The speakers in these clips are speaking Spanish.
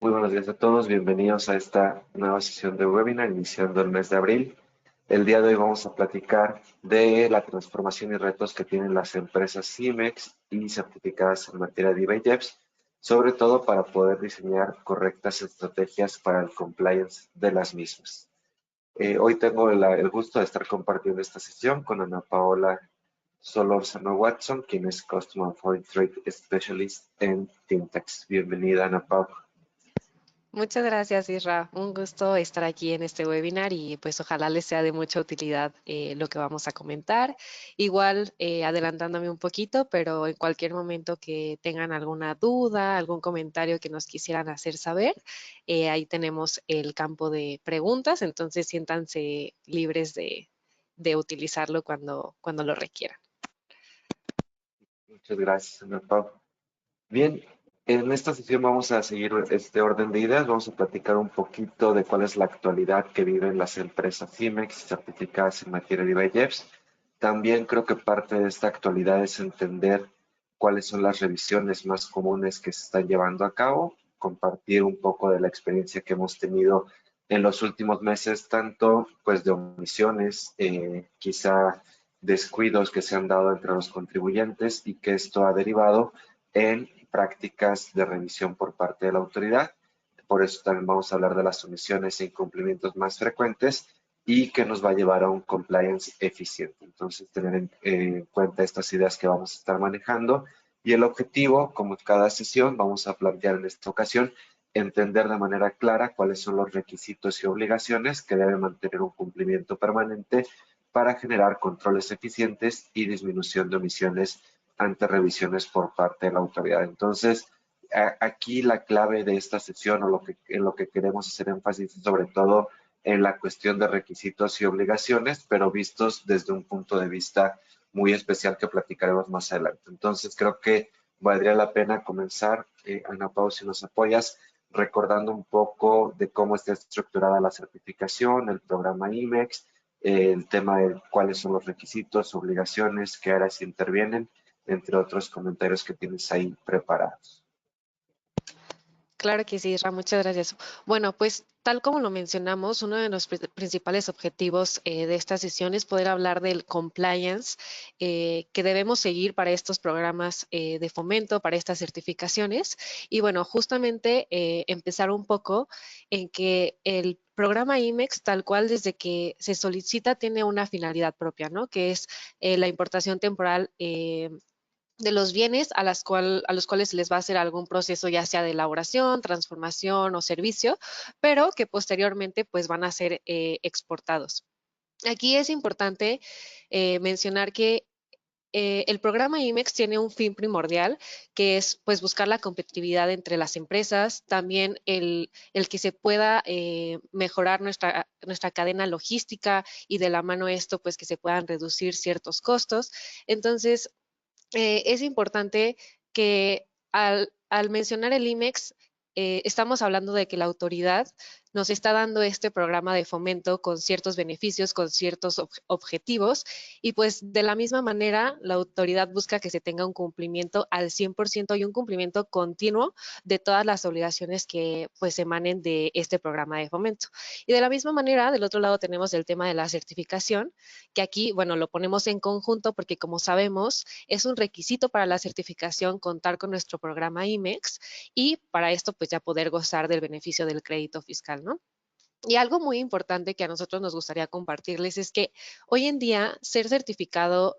Muy buenos días a todos, bienvenidos a esta nueva sesión de webinar iniciando el mes de abril. El día de hoy vamos a platicar de la transformación y retos que tienen las empresas CIMEX y certificadas en materia de IBEX, sobre todo para poder diseñar correctas estrategias para el compliance de las mismas. Hoy tengo el gusto de estar compartiendo esta sesión con Ana Paola Solórzano Watson, quien es Customer Foreign Trade Specialist en Tintex. Bienvenida, Ana Paola. Muchas gracias, Isra. Un gusto estar aquí en este webinar y pues ojalá les sea de mucha utilidad lo que vamos a comentar. Igual adelantándome un poquito, pero en cualquier momento que tengan alguna duda, algún comentario que nos quisieran hacer saber, ahí tenemos el campo de preguntas, entonces siéntanse libres de utilizarlo cuando lo requieran. Muchas gracias, Ana Paola. Bien, en esta sesión vamos a seguir este orden de ideas. Vamos a platicar un poquito de cuál es la actualidad que viven las empresas CIMEX certificadas en materia de IBEX. También creo que parte de esta actualidad es entender cuáles son las revisiones más comunes que se están llevando a cabo, compartir un poco de la experiencia que hemos tenido en los últimos meses, tanto pues de omisiones, quizá descuidos que se han dado entre los contribuyentes y que esto ha derivado en prácticas de revisión por parte de la autoridad. Por eso también vamos a hablar de las omisiones e incumplimientos más frecuentes y que nos va a llevar a un compliance eficiente. Entonces, tener en cuenta estas ideas que vamos a estar manejando y el objetivo, como en cada sesión, vamos a plantear en esta ocasión, entender de manera clara cuáles son los requisitos y obligaciones que deben mantener un cumplimiento permanente para generar controles eficientes y disminución de omisiones ante revisiones por parte de la autoridad. Entonces, aquí la clave de esta sesión o en lo que queremos hacer énfasis es sobre todo en la cuestión de requisitos y obligaciones, pero vistos desde un punto de vista muy especial que platicaremos más adelante. Entonces, creo que valdría la pena comenzar, Ana Pau, si nos apoyas, recordando un poco de cómo está estructurada la certificación, el programa IMEX, el tema de cuáles son los requisitos, obligaciones, qué áreas intervienen, entre otros comentarios que tienes ahí preparados. Claro que sí, Isra, muchas gracias. Bueno, pues tal como lo mencionamos, uno de los principales objetivos de esta sesión es poder hablar del compliance que debemos seguir para estos programas de fomento, para estas certificaciones. Y bueno, justamente empezar un poco en que el programa IMEX, tal cual desde que se solicita, tiene una finalidad propia, ¿no? Que es la importación temporal de los bienes a los cuales les va a hacer algún proceso, ya sea de elaboración, transformación o servicio, pero que posteriormente pues van a ser exportados. Aquí es importante mencionar que el programa IMEX tiene un fin primordial, que es pues buscar la competitividad entre las empresas, también el que se pueda mejorar nuestra cadena logística y de la mano esto pues que se puedan reducir ciertos costos. Entonces, es importante que al mencionar el IMEX, estamos hablando de que la autoridad nos está dando este programa de fomento con ciertos beneficios, con ciertos objetivos, y pues de la misma manera la autoridad busca que se tenga un cumplimiento al 100% y un cumplimiento continuo de todas las obligaciones que pues emanen de este programa de fomento. Y de la misma manera, del otro lado tenemos el tema de la certificación, que aquí, bueno, lo ponemos en conjunto porque como sabemos, es un requisito para la certificación contar con nuestro programa IMEX y para esto pues ya poder gozar del beneficio del crédito fiscal, ¿no? Y algo muy importante que a nosotros nos gustaría compartirles es que hoy en día ser certificado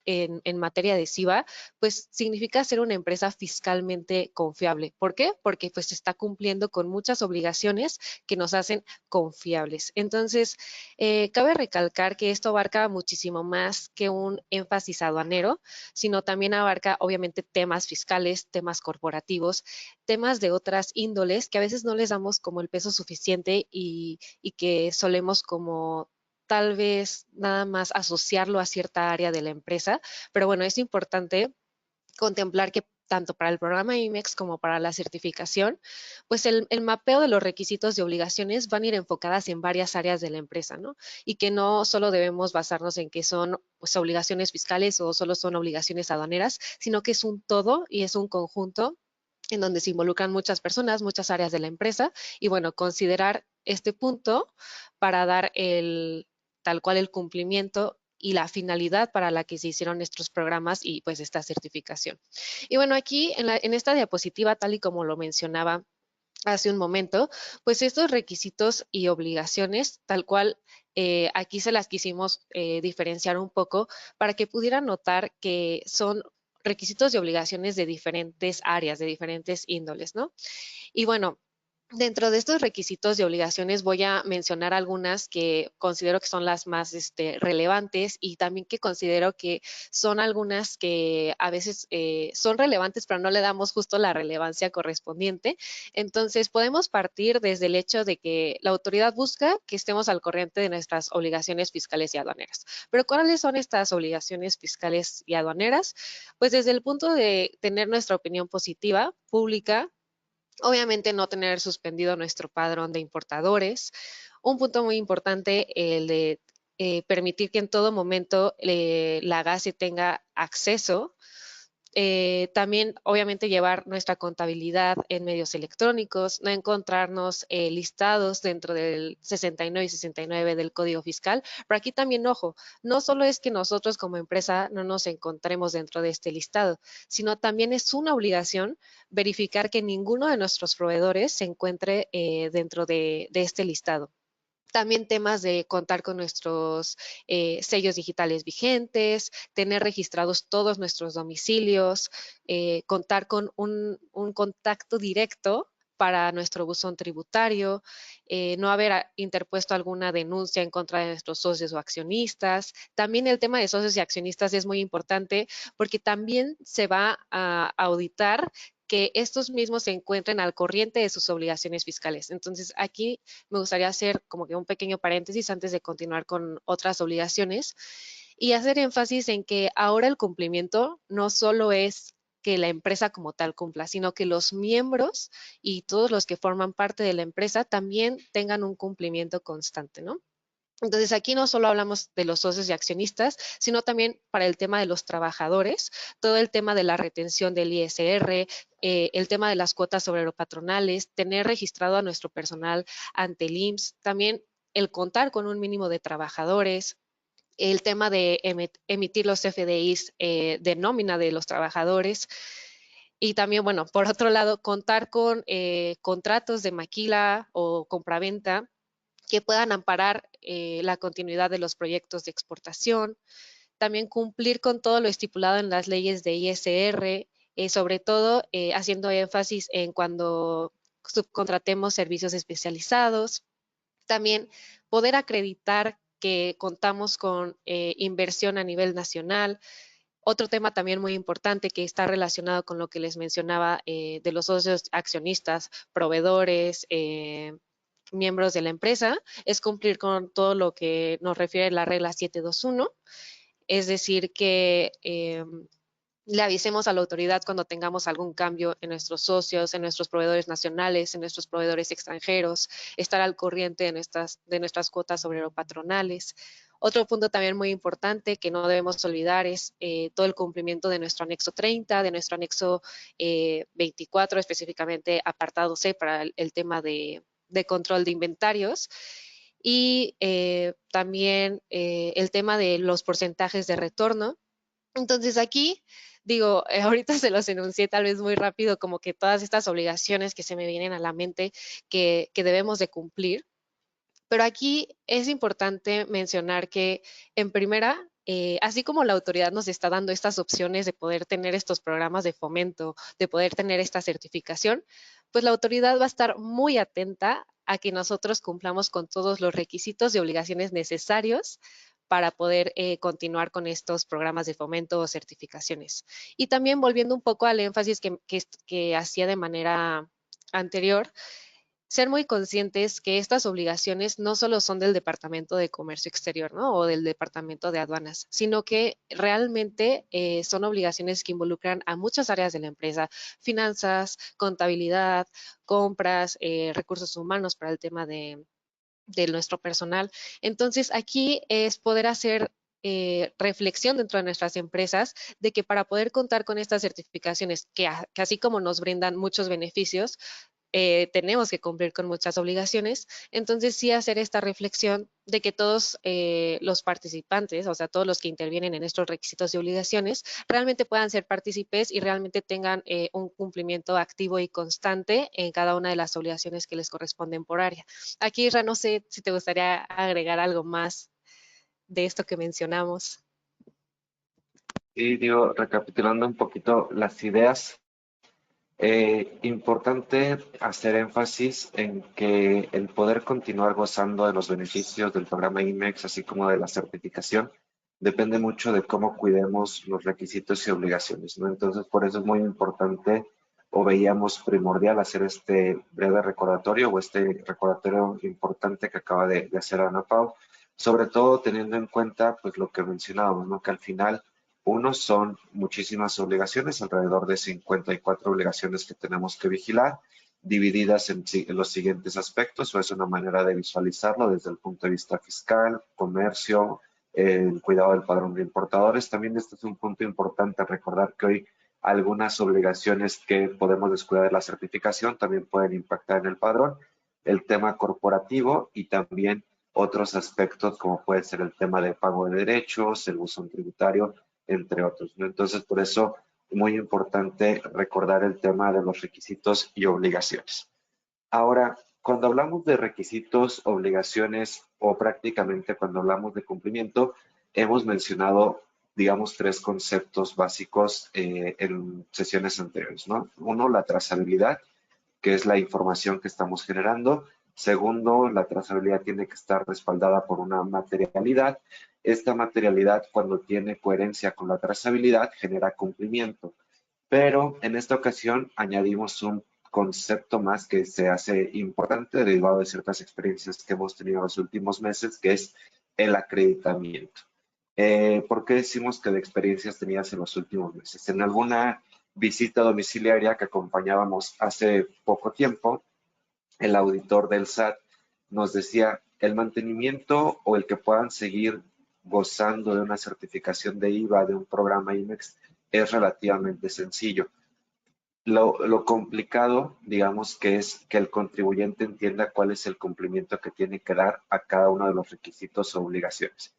en materia adhesiva, pues significa ser una empresa fiscalmente confiable. ¿Por qué? Porque pues está cumpliendo con muchas obligaciones que nos hacen confiables. Entonces, cabe recalcar que esto abarca muchísimo más que un énfasis aduanero, sino también abarca obviamente temas fiscales, temas corporativos, temas de otras índoles que a veces no les damos como el peso suficiente y que solemos como tal vez nada más asociarlo a cierta área de la empresa, pero bueno, es importante contemplar que tanto para el programa IMEX como para la certificación, pues el mapeo de los requisitos y obligaciones van a ir enfocadas en varias áreas de la empresa, ¿no? Y que no solo debemos basarnos en que son pues, obligaciones fiscales o solo son obligaciones aduaneras, sino que es un todo y es un conjunto en donde se involucran muchas personas, muchas áreas de la empresa, y bueno, considerar este punto para dar tal cual el cumplimiento y la finalidad para la que se hicieron estos programas y pues esta certificación. Y bueno, aquí en esta diapositiva, tal y como lo mencionaba hace un momento, pues estos requisitos y obligaciones, tal cual, aquí se las quisimos diferenciar un poco para que pudieran notar que son requisitos y obligaciones de diferentes áreas, de diferentes índoles, ¿no? Y bueno, dentro de estos requisitos y obligaciones voy a mencionar algunas que considero que son las más relevantes y también que considero que son algunas que a veces son relevantes, pero no le damos justo la relevancia correspondiente. Entonces, podemos partir desde el hecho de que la autoridad busca que estemos al corriente de nuestras obligaciones fiscales y aduaneras. Pero ¿cuáles son estas obligaciones fiscales y aduaneras? Pues desde el punto de tener nuestra opinión positiva, pública. Obviamente no tener suspendido nuestro padrón de importadores. Un punto muy importante, el de permitir que en todo momento la GASI tenga acceso. También, obviamente, llevar nuestra contabilidad en medios electrónicos, no encontrarnos listados dentro del 69 y 69 del Código Fiscal. Pero aquí también, ojo, no solo es que nosotros como empresa no nos encontremos dentro de este listado, sino también es una obligación verificar que ninguno de nuestros proveedores se encuentre dentro de este listado. También temas de contar con nuestros sellos digitales vigentes, tener registrados todos nuestros domicilios, contar con un contacto directo para nuestro buzón tributario, no haber interpuesto alguna denuncia en contra de nuestros socios o accionistas. También el tema de socios y accionistas es muy importante porque también se va a auditar que estos mismos se encuentren al corriente de sus obligaciones fiscales. Entonces, aquí me gustaría hacer como que un pequeño paréntesis antes de continuar con otras obligaciones y hacer énfasis en que ahora el cumplimiento no solo es que la empresa como tal cumpla, sino que los miembros y todos los que forman parte de la empresa también tengan un cumplimiento constante, ¿no? Entonces, aquí no solo hablamos de los socios y accionistas, sino también para el tema de los trabajadores, todo el tema de la retención del ISR, el tema de las cuotas obrero-patronales, tener registrado a nuestro personal ante el IMSS, también el contar con un mínimo de trabajadores, el tema de emitir los FDIs de nómina de los trabajadores. Y también, bueno, por otro lado, contar con contratos de maquila o compraventa que puedan amparar la continuidad de los proyectos de exportación, también cumplir con todo lo estipulado en las leyes de ISR, sobre todo haciendo énfasis en cuando subcontratemos servicios especializados, también poder acreditar que contamos con inversión a nivel nacional. Otro tema también muy importante que está relacionado con lo que les mencionaba de los socios accionistas, proveedores, miembros de la empresa, es cumplir con todo lo que nos refiere la regla 721, es decir, que le avisemos a la autoridad cuando tengamos algún cambio en nuestros socios, en nuestros proveedores nacionales, en nuestros proveedores extranjeros, estar al corriente de nuestras cuotas obrero-patronales. Otro punto también muy importante que no debemos olvidar es todo el cumplimiento de nuestro anexo 30, de nuestro anexo 24, específicamente apartado C para el tema de control de inventarios y también el tema de los porcentajes de retorno. Entonces aquí, digo, ahorita se los enuncié tal vez muy rápido, como que todas estas obligaciones que se me vienen a la mente que debemos de cumplir, pero aquí es importante mencionar que en primera, así como la autoridad nos está dando estas opciones de poder tener estos programas de fomento, de poder tener esta certificación, pues la autoridad va a estar muy atenta a que nosotros cumplamos con todos los requisitos y obligaciones necesarios para poder continuar con estos programas de fomento o certificaciones. Y también volviendo un poco al énfasis que hacía de manera anterior, ser muy conscientes que estas obligaciones no solo son del Departamento de Comercio Exterior, ¿no? O del Departamento de Aduanas, sino que realmente son obligaciones que involucran a muchas áreas de la empresa, finanzas, contabilidad, compras, recursos humanos para el tema de nuestro personal. Entonces, aquí es poder hacer reflexión dentro de nuestras empresas de que para poder contar con estas certificaciones, que así como nos brindan muchos beneficios, tenemos que cumplir con muchas obligaciones. Entonces, sí hacer esta reflexión de que todos los participantes, o sea, todos los que intervienen en estos requisitos y obligaciones, realmente puedan ser partícipes y realmente tengan un cumplimiento activo y constante en cada una de las obligaciones que les corresponden por área. Aquí, Ra, no sé si te gustaría agregar algo más de esto que mencionamos. Y digo, recapitulando un poquito las ideas, importante hacer énfasis en que el poder continuar gozando de los beneficios del programa IMEX, así como de la certificación, depende mucho de cómo cuidemos los requisitos y obligaciones, ¿no? Entonces, por eso es muy importante o veíamos primordial hacer este breve recordatorio o este recordatorio importante que acaba de hacer Ana Pau, sobre todo teniendo en cuenta pues lo que mencionábamos, ¿no? Que al final uno son muchísimas obligaciones, alrededor de 54 obligaciones que tenemos que vigilar, divididas en los siguientes aspectos, o es una manera de visualizarlo desde el punto de vista fiscal, comercio, el cuidado del padrón de importadores. También este es un punto importante recordar que hoy algunas obligaciones que podemos descuidar de la certificación también pueden impactar en el padrón, el tema corporativo y también otros aspectos como puede ser el tema de pago de derechos, el buzón tributario, entre otros, ¿no? Entonces, por eso es muy importante recordar el tema de los requisitos y obligaciones. Ahora, cuando hablamos de requisitos, obligaciones o prácticamente cuando hablamos de cumplimiento, hemos mencionado, digamos, tres conceptos básicos en sesiones anteriores, ¿no? Uno, la trazabilidad, que es la información que estamos generando. Segundo, la trazabilidad tiene que estar respaldada por una materialidad. Esta materialidad, cuando tiene coherencia con la trazabilidad, genera cumplimiento. Pero en esta ocasión añadimos un concepto más que se hace importante derivado de ciertas experiencias que hemos tenido en los últimos meses, que es el acreditamiento. ¿Por qué decimos que de experiencias tenías en los últimos meses? En alguna visita domiciliaria que acompañábamos hace poco tiempo, el auditor del SAT nos decía, el mantenimiento o el que puedan seguir gozando de una certificación de IVA de un programa IMEX es relativamente sencillo. Lo complicado, digamos, que es que el contribuyente entienda cuál es el cumplimiento que tiene que dar a cada uno de los requisitos o obligaciones.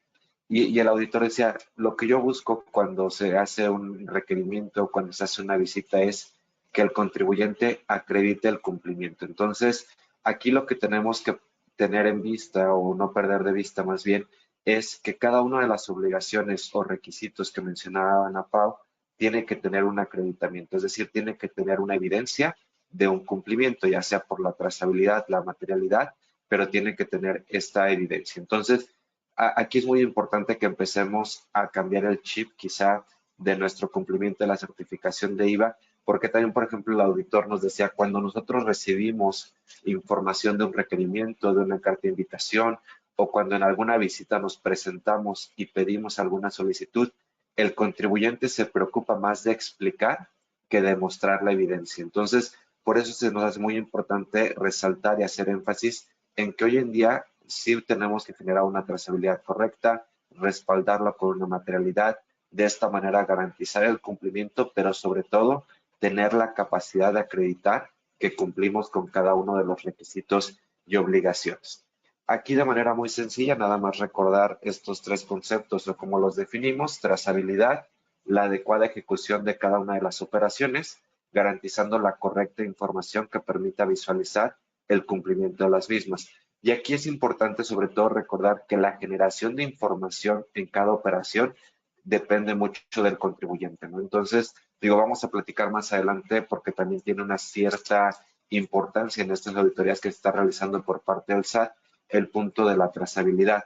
Y el auditor decía, lo que yo busco cuando se hace un requerimiento, cuando se hace una visita, es que el contribuyente acredite el cumplimiento. Entonces, aquí lo que tenemos que tener en vista o no perder de vista más bien es que cada una de las obligaciones o requisitos que mencionaba Ana Pau tiene que tener un acreditamiento, es decir, tiene que tener una evidencia de un cumplimiento, ya sea por la trazabilidad, la materialidad, pero tiene que tener esta evidencia. Entonces, aquí es muy importante que empecemos a cambiar el chip quizá de nuestro cumplimiento de la certificación de IVA, porque también, por ejemplo, el auditor nos decía, cuando nosotros recibimos información de un requerimiento, de una carta de invitación, o cuando en alguna visita nos presentamos y pedimos alguna solicitud, el contribuyente se preocupa más de explicar que de mostrar la evidencia. Entonces, por eso se nos hace muy importante resaltar y hacer énfasis en que hoy en día sí tenemos que generar una trazabilidad correcta, respaldarlo con una materialidad, de esta manera garantizar el cumplimiento, pero sobre todo tener la capacidad de acreditar que cumplimos con cada uno de los requisitos y obligaciones. Aquí de manera muy sencilla, nada más recordar estos tres conceptos o cómo los definimos: trazabilidad, la adecuada ejecución de cada una de las operaciones, garantizando la correcta información que permita visualizar el cumplimiento de las mismas. Y aquí es importante sobre todo recordar que la generación de información en cada operación depende mucho del contribuyente, ¿no? Entonces, digo, vamos a platicar más adelante porque también tiene una cierta importancia en estas auditorías que se está realizando por parte del SAT, el punto de la trazabilidad.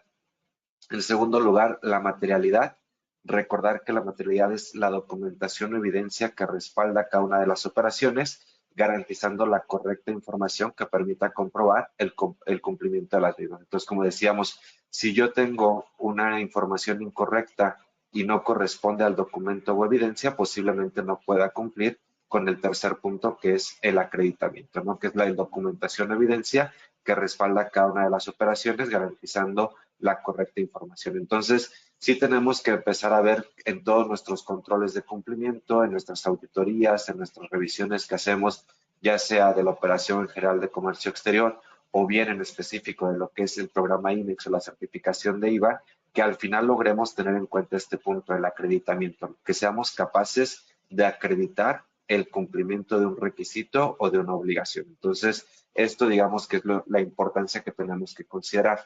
En segundo lugar, la materialidad. Recordar que la materialidad es la documentación o evidencia que respalda cada una de las operaciones, garantizando la correcta información que permita comprobar el cumplimiento de las mismas. Entonces, como decíamos, si yo tengo una información incorrecta y no corresponde al documento o evidencia, posiblemente no pueda cumplir con el tercer punto, que es el acreditamiento, ¿no? Que es la documentación o evidencia que respalda cada una de las operaciones, garantizando la correcta información. Entonces, sí tenemos que empezar a ver en todos nuestros controles de cumplimiento, en nuestras auditorías, en nuestras revisiones que hacemos, ya sea de la operación general de comercio exterior o bien en específico de lo que es el programa IMEX o la certificación de IVA, que al final logremos tener en cuenta este punto del acreditamiento, que seamos capaces de acreditar el cumplimiento de un requisito o de una obligación. Entonces, esto digamos que es la importancia que tenemos que considerar.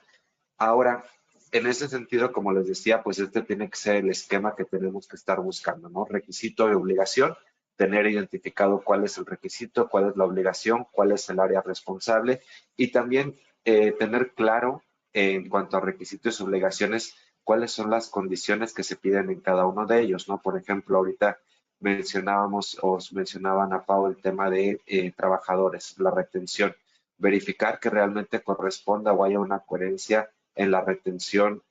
Ahora, en ese sentido, como les decía, pues este tiene que ser el esquema que tenemos que estar buscando, ¿no? Requisito y obligación, tener identificado cuál es el requisito, cuál es la obligación, cuál es el área responsable y también tener claro en cuanto a requisitos y obligaciones cuáles son las condiciones que se piden en cada uno de ellos, ¿no? Por ejemplo, ahorita mencionábamos o mencionaban a Pau el tema de trabajadores, la retención, verificar que realmente corresponda o haya una coherencia en la retención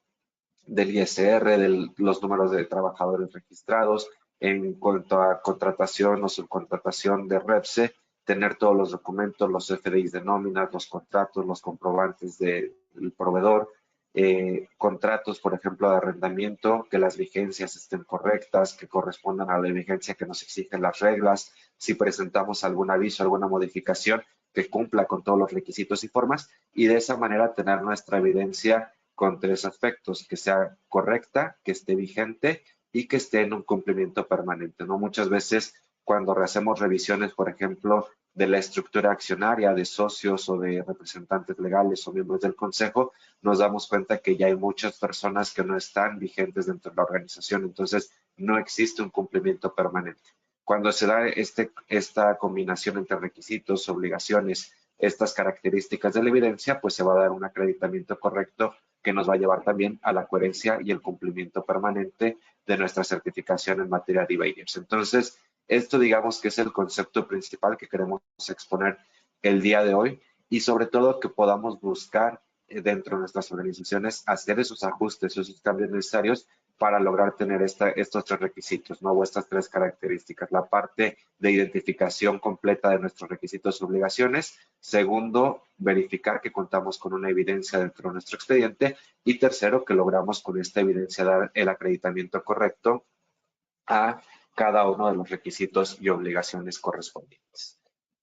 del ISR, de los números de trabajadores registrados, en cuanto a contratación o subcontratación de REPSE, tener todos los documentos, los FDIs de nóminas, los contratos, los comprobantes del proveedor, contratos, por ejemplo, de arrendamiento, que las vigencias estén correctas, que correspondan a la vigencia que nos exigen las reglas, si presentamos algún aviso, alguna modificación, que cumpla con todos los requisitos y formas, y de esa manera tener nuestra evidencia con tres aspectos: que sea correcta, que esté vigente y que esté en un cumplimiento permanente, ¿no? Muchas veces cuando hacemos revisiones, por ejemplo, de la estructura accionaria de socios o de representantes legales o miembros del consejo, nos damos cuenta que ya hay muchas personas que no están vigentes dentro de la organización, entonces no existe un cumplimiento permanente. Cuando se da esta combinación entre requisitos, obligaciones, estas características de la evidencia, pues se va a dar un acreditamiento correcto que nos va a llevar también a la coherencia y el cumplimiento permanente de nuestra certificación en materia de IVA. Entonces, esto digamos que es el concepto principal que queremos exponer el día de hoy y sobre todo que podamos buscar dentro de nuestras organizaciones hacer esos ajustes, esos cambios necesarios para lograr tener estos tres requisitos, ¿no? O estas tres características. La parte de identificación completa de nuestros requisitos y obligaciones. Segundo, verificar que contamos con una evidencia dentro de nuestro expediente. Y tercero, que logramos con esta evidencia dar el acreditamiento correcto a cada uno de los requisitos y obligaciones correspondientes.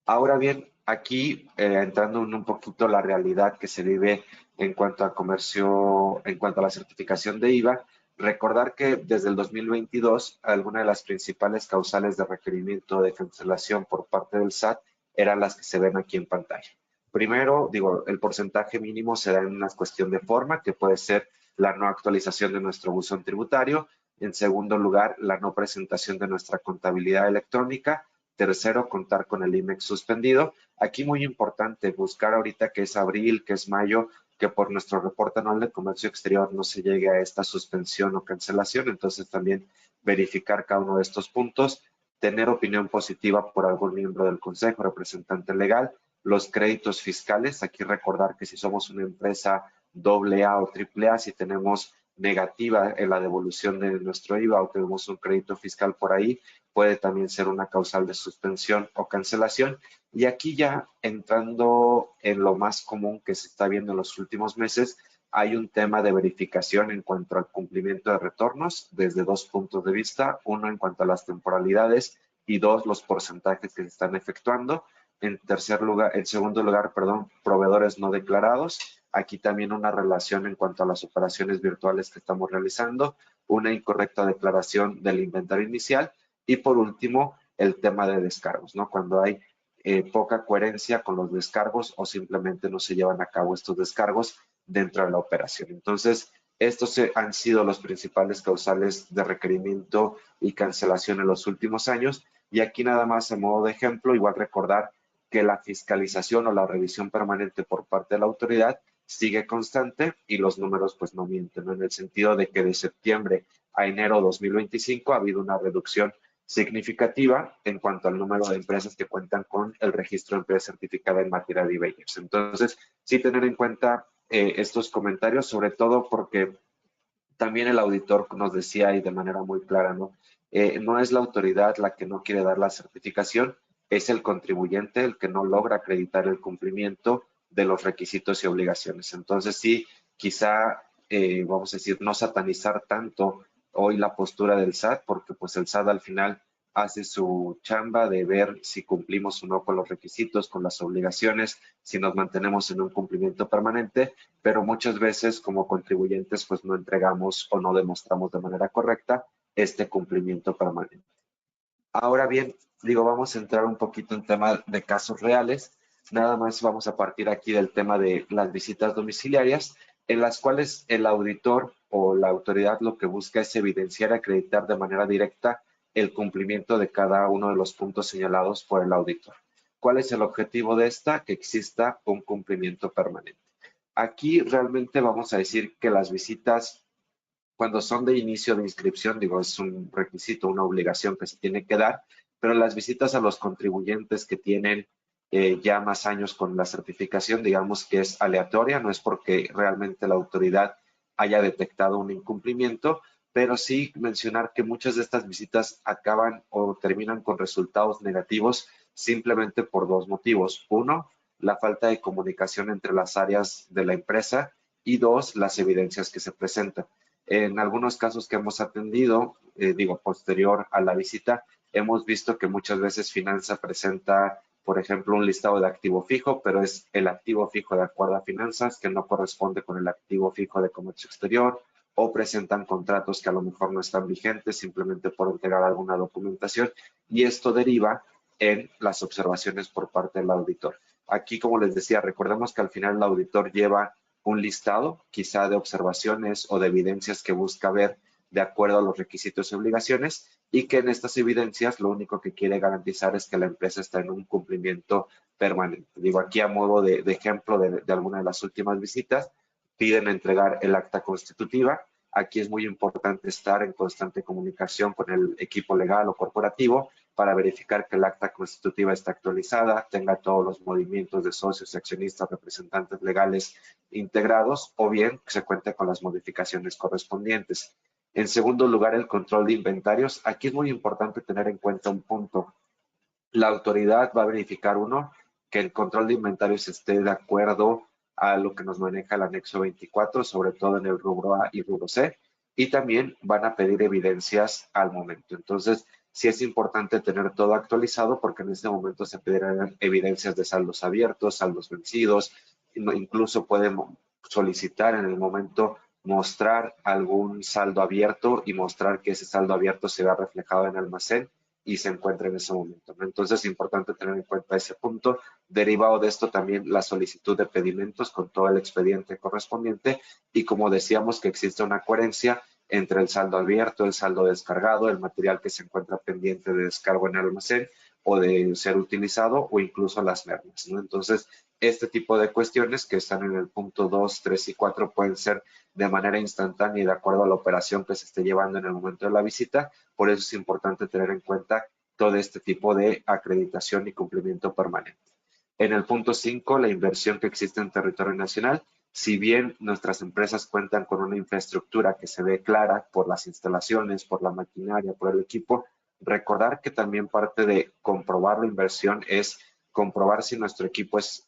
Ahora bien, aquí entrando en un poquito la realidad que se vive en cuanto a comercio, en cuanto a la certificación de IVA, recordar que desde el 2022 algunas de las principales causales de requerimiento de cancelación por parte del SAT eran las que se ven aquí en pantalla. Primero, digo, el porcentaje mínimo se da en una cuestión de forma, que puede ser la no actualización de nuestro buzón tributario. En segundo lugar, la no presentación de nuestra contabilidad electrónica. Tercero, contar con el IMEX suspendido. Aquí muy importante, buscar ahorita que es abril, que es mayo, que por nuestro reporte anual de comercio exterior no se llegue a esta suspensión o cancelación. Entonces también verificar cada uno de estos puntos, tener opinión positiva por algún miembro del consejo, representante legal, los créditos fiscales. Aquí recordar que si somos una empresa AA o AAA, si tenemos negativa en la devolución de nuestro IVA o tenemos un crédito fiscal por ahí, puede también ser una causal de suspensión o cancelación. Y aquí ya entrando en lo más común que se está viendo en los últimos meses, hay un tema de verificación en cuanto al cumplimiento de retornos desde dos puntos de vista. Uno, en cuanto a las temporalidades y dos, los porcentajes que se están efectuando. En segundo lugar, perdón, proveedores no declarados. Aquí también una relación en cuanto a las operaciones virtuales que estamos realizando, una incorrecta declaración del inventario inicial y por último el tema de descargos, ¿no? Cuando hay poca coherencia con los descargos o simplemente no se llevan a cabo estos descargos dentro de la operación. Entonces, estos han sido los principales causales de requerimiento y cancelación en los últimos años. Y aquí nada más a modo de ejemplo, igual recordar que la fiscalización o la revisión permanente por parte de la autoridad sigue constante y los números pues no mienten, ¿no? En el sentido de que de septiembre a enero 2025 ha habido una reducción significativa en cuanto al número de empresas que cuentan con el registro de empresa certificada en materia de IVAs. Entonces, sí tener en cuenta estos comentarios, sobre todo porque también el auditor nos decía y de manera muy clara, ¿no? No es la autoridad la que no quiere dar la certificación, es el contribuyente el que no logra acreditar el cumplimiento de los requisitos y obligaciones. Entonces, sí, quizá vamos a decir, no satanizar tanto hoy la postura del SAT, porque pues el SAT al final hace su chamba de ver si cumplimos o no con los requisitos, con las obligaciones, si nos mantenemos en un cumplimiento permanente, pero muchas veces como contribuyentes pues no entregamos o no demostramos de manera correcta este cumplimiento permanente. Ahora bien, digo, vamos a entrar un poquito en tema de casos reales. Nada más vamos a partir aquí del tema de las visitas domiciliarias, en las cuales el auditor o la autoridad lo que busca es evidenciar y acreditar de manera directa el cumplimiento de cada uno de los puntos señalados por el auditor. ¿Cuál es el objetivo de esta? Que exista un cumplimiento permanente. Aquí realmente vamos a decir que las visitas, cuando son de inicio de inscripción, digo, es un requisito, una obligación que se tiene que dar, pero las visitas a los contribuyentes que tienen ya más años con la certificación, digamos que es aleatoria, no es porque realmente la autoridad haya detectado un incumplimiento, pero sí mencionar que muchas de estas visitas acaban o terminan con resultados negativos simplemente por dos motivos. Uno, la falta de comunicación entre las áreas de la empresa y dos, las evidencias que se presentan. En algunos casos que hemos atendido, digo, posterior a la visita, hemos visto que muchas veces Finanza presenta, por ejemplo, un listado de activo fijo, pero es el activo fijo de acuerdo a finanzas que no corresponde con el activo fijo de comercio exterior, o presentan contratos que a lo mejor no están vigentes simplemente por entregar alguna documentación, y esto deriva en las observaciones por parte del auditor. Aquí, como les decía, recordemos que al final el auditor lleva un listado, quizá de observaciones o de evidencias que busca ver de acuerdo a los requisitos y obligaciones, y que en estas evidencias lo único que quiere garantizar es que la empresa está en un cumplimiento permanente. Digo, aquí a modo de ejemplo de alguna de las últimas visitas, piden entregar el acta constitutiva. Aquí es muy importante estar en constante comunicación con el equipo legal o corporativo para verificar que el acta constitutiva está actualizada, tenga todos los movimientos de socios, accionistas, representantes legales integrados, o bien que se cuente con las modificaciones correspondientes. En segundo lugar, el control de inventarios. Aquí es muy importante tener en cuenta un punto. La autoridad va a verificar, uno, que el control de inventarios esté de acuerdo a lo que nos maneja el anexo 24, sobre todo en el rubro A y rubro C, y también van a pedir evidencias al momento. Entonces, sí es importante tener todo actualizado porque en este momento se pedirán evidencias de saldos abiertos, saldos vencidos, incluso pueden solicitar en el momento mostrar algún saldo abierto y mostrar que ese saldo abierto se vea reflejado en almacén y se encuentra en ese momento, ¿no? Entonces es importante tener en cuenta ese punto. Derivado de esto también la solicitud de pedimentos con todo el expediente correspondiente y como decíamos que existe una coherencia entre el saldo abierto, el saldo descargado, el material que se encuentra pendiente de descargo en el almacén o de ser utilizado o incluso las mermas, ¿no? Entonces, este tipo de cuestiones que están en el punto 2, 3 y 4 pueden ser de manera instantánea y de acuerdo a la operación que se esté llevando en el momento de la visita. Por eso es importante tener en cuenta todo este tipo de acreditación y cumplimiento permanente. En el punto 5, la inversión que existe en territorio nacional. Si bien nuestras empresas cuentan con una infraestructura que se ve clara por las instalaciones, por la maquinaria, por el equipo, recordar que también parte de comprobar la inversión es comprobar si nuestro equipo es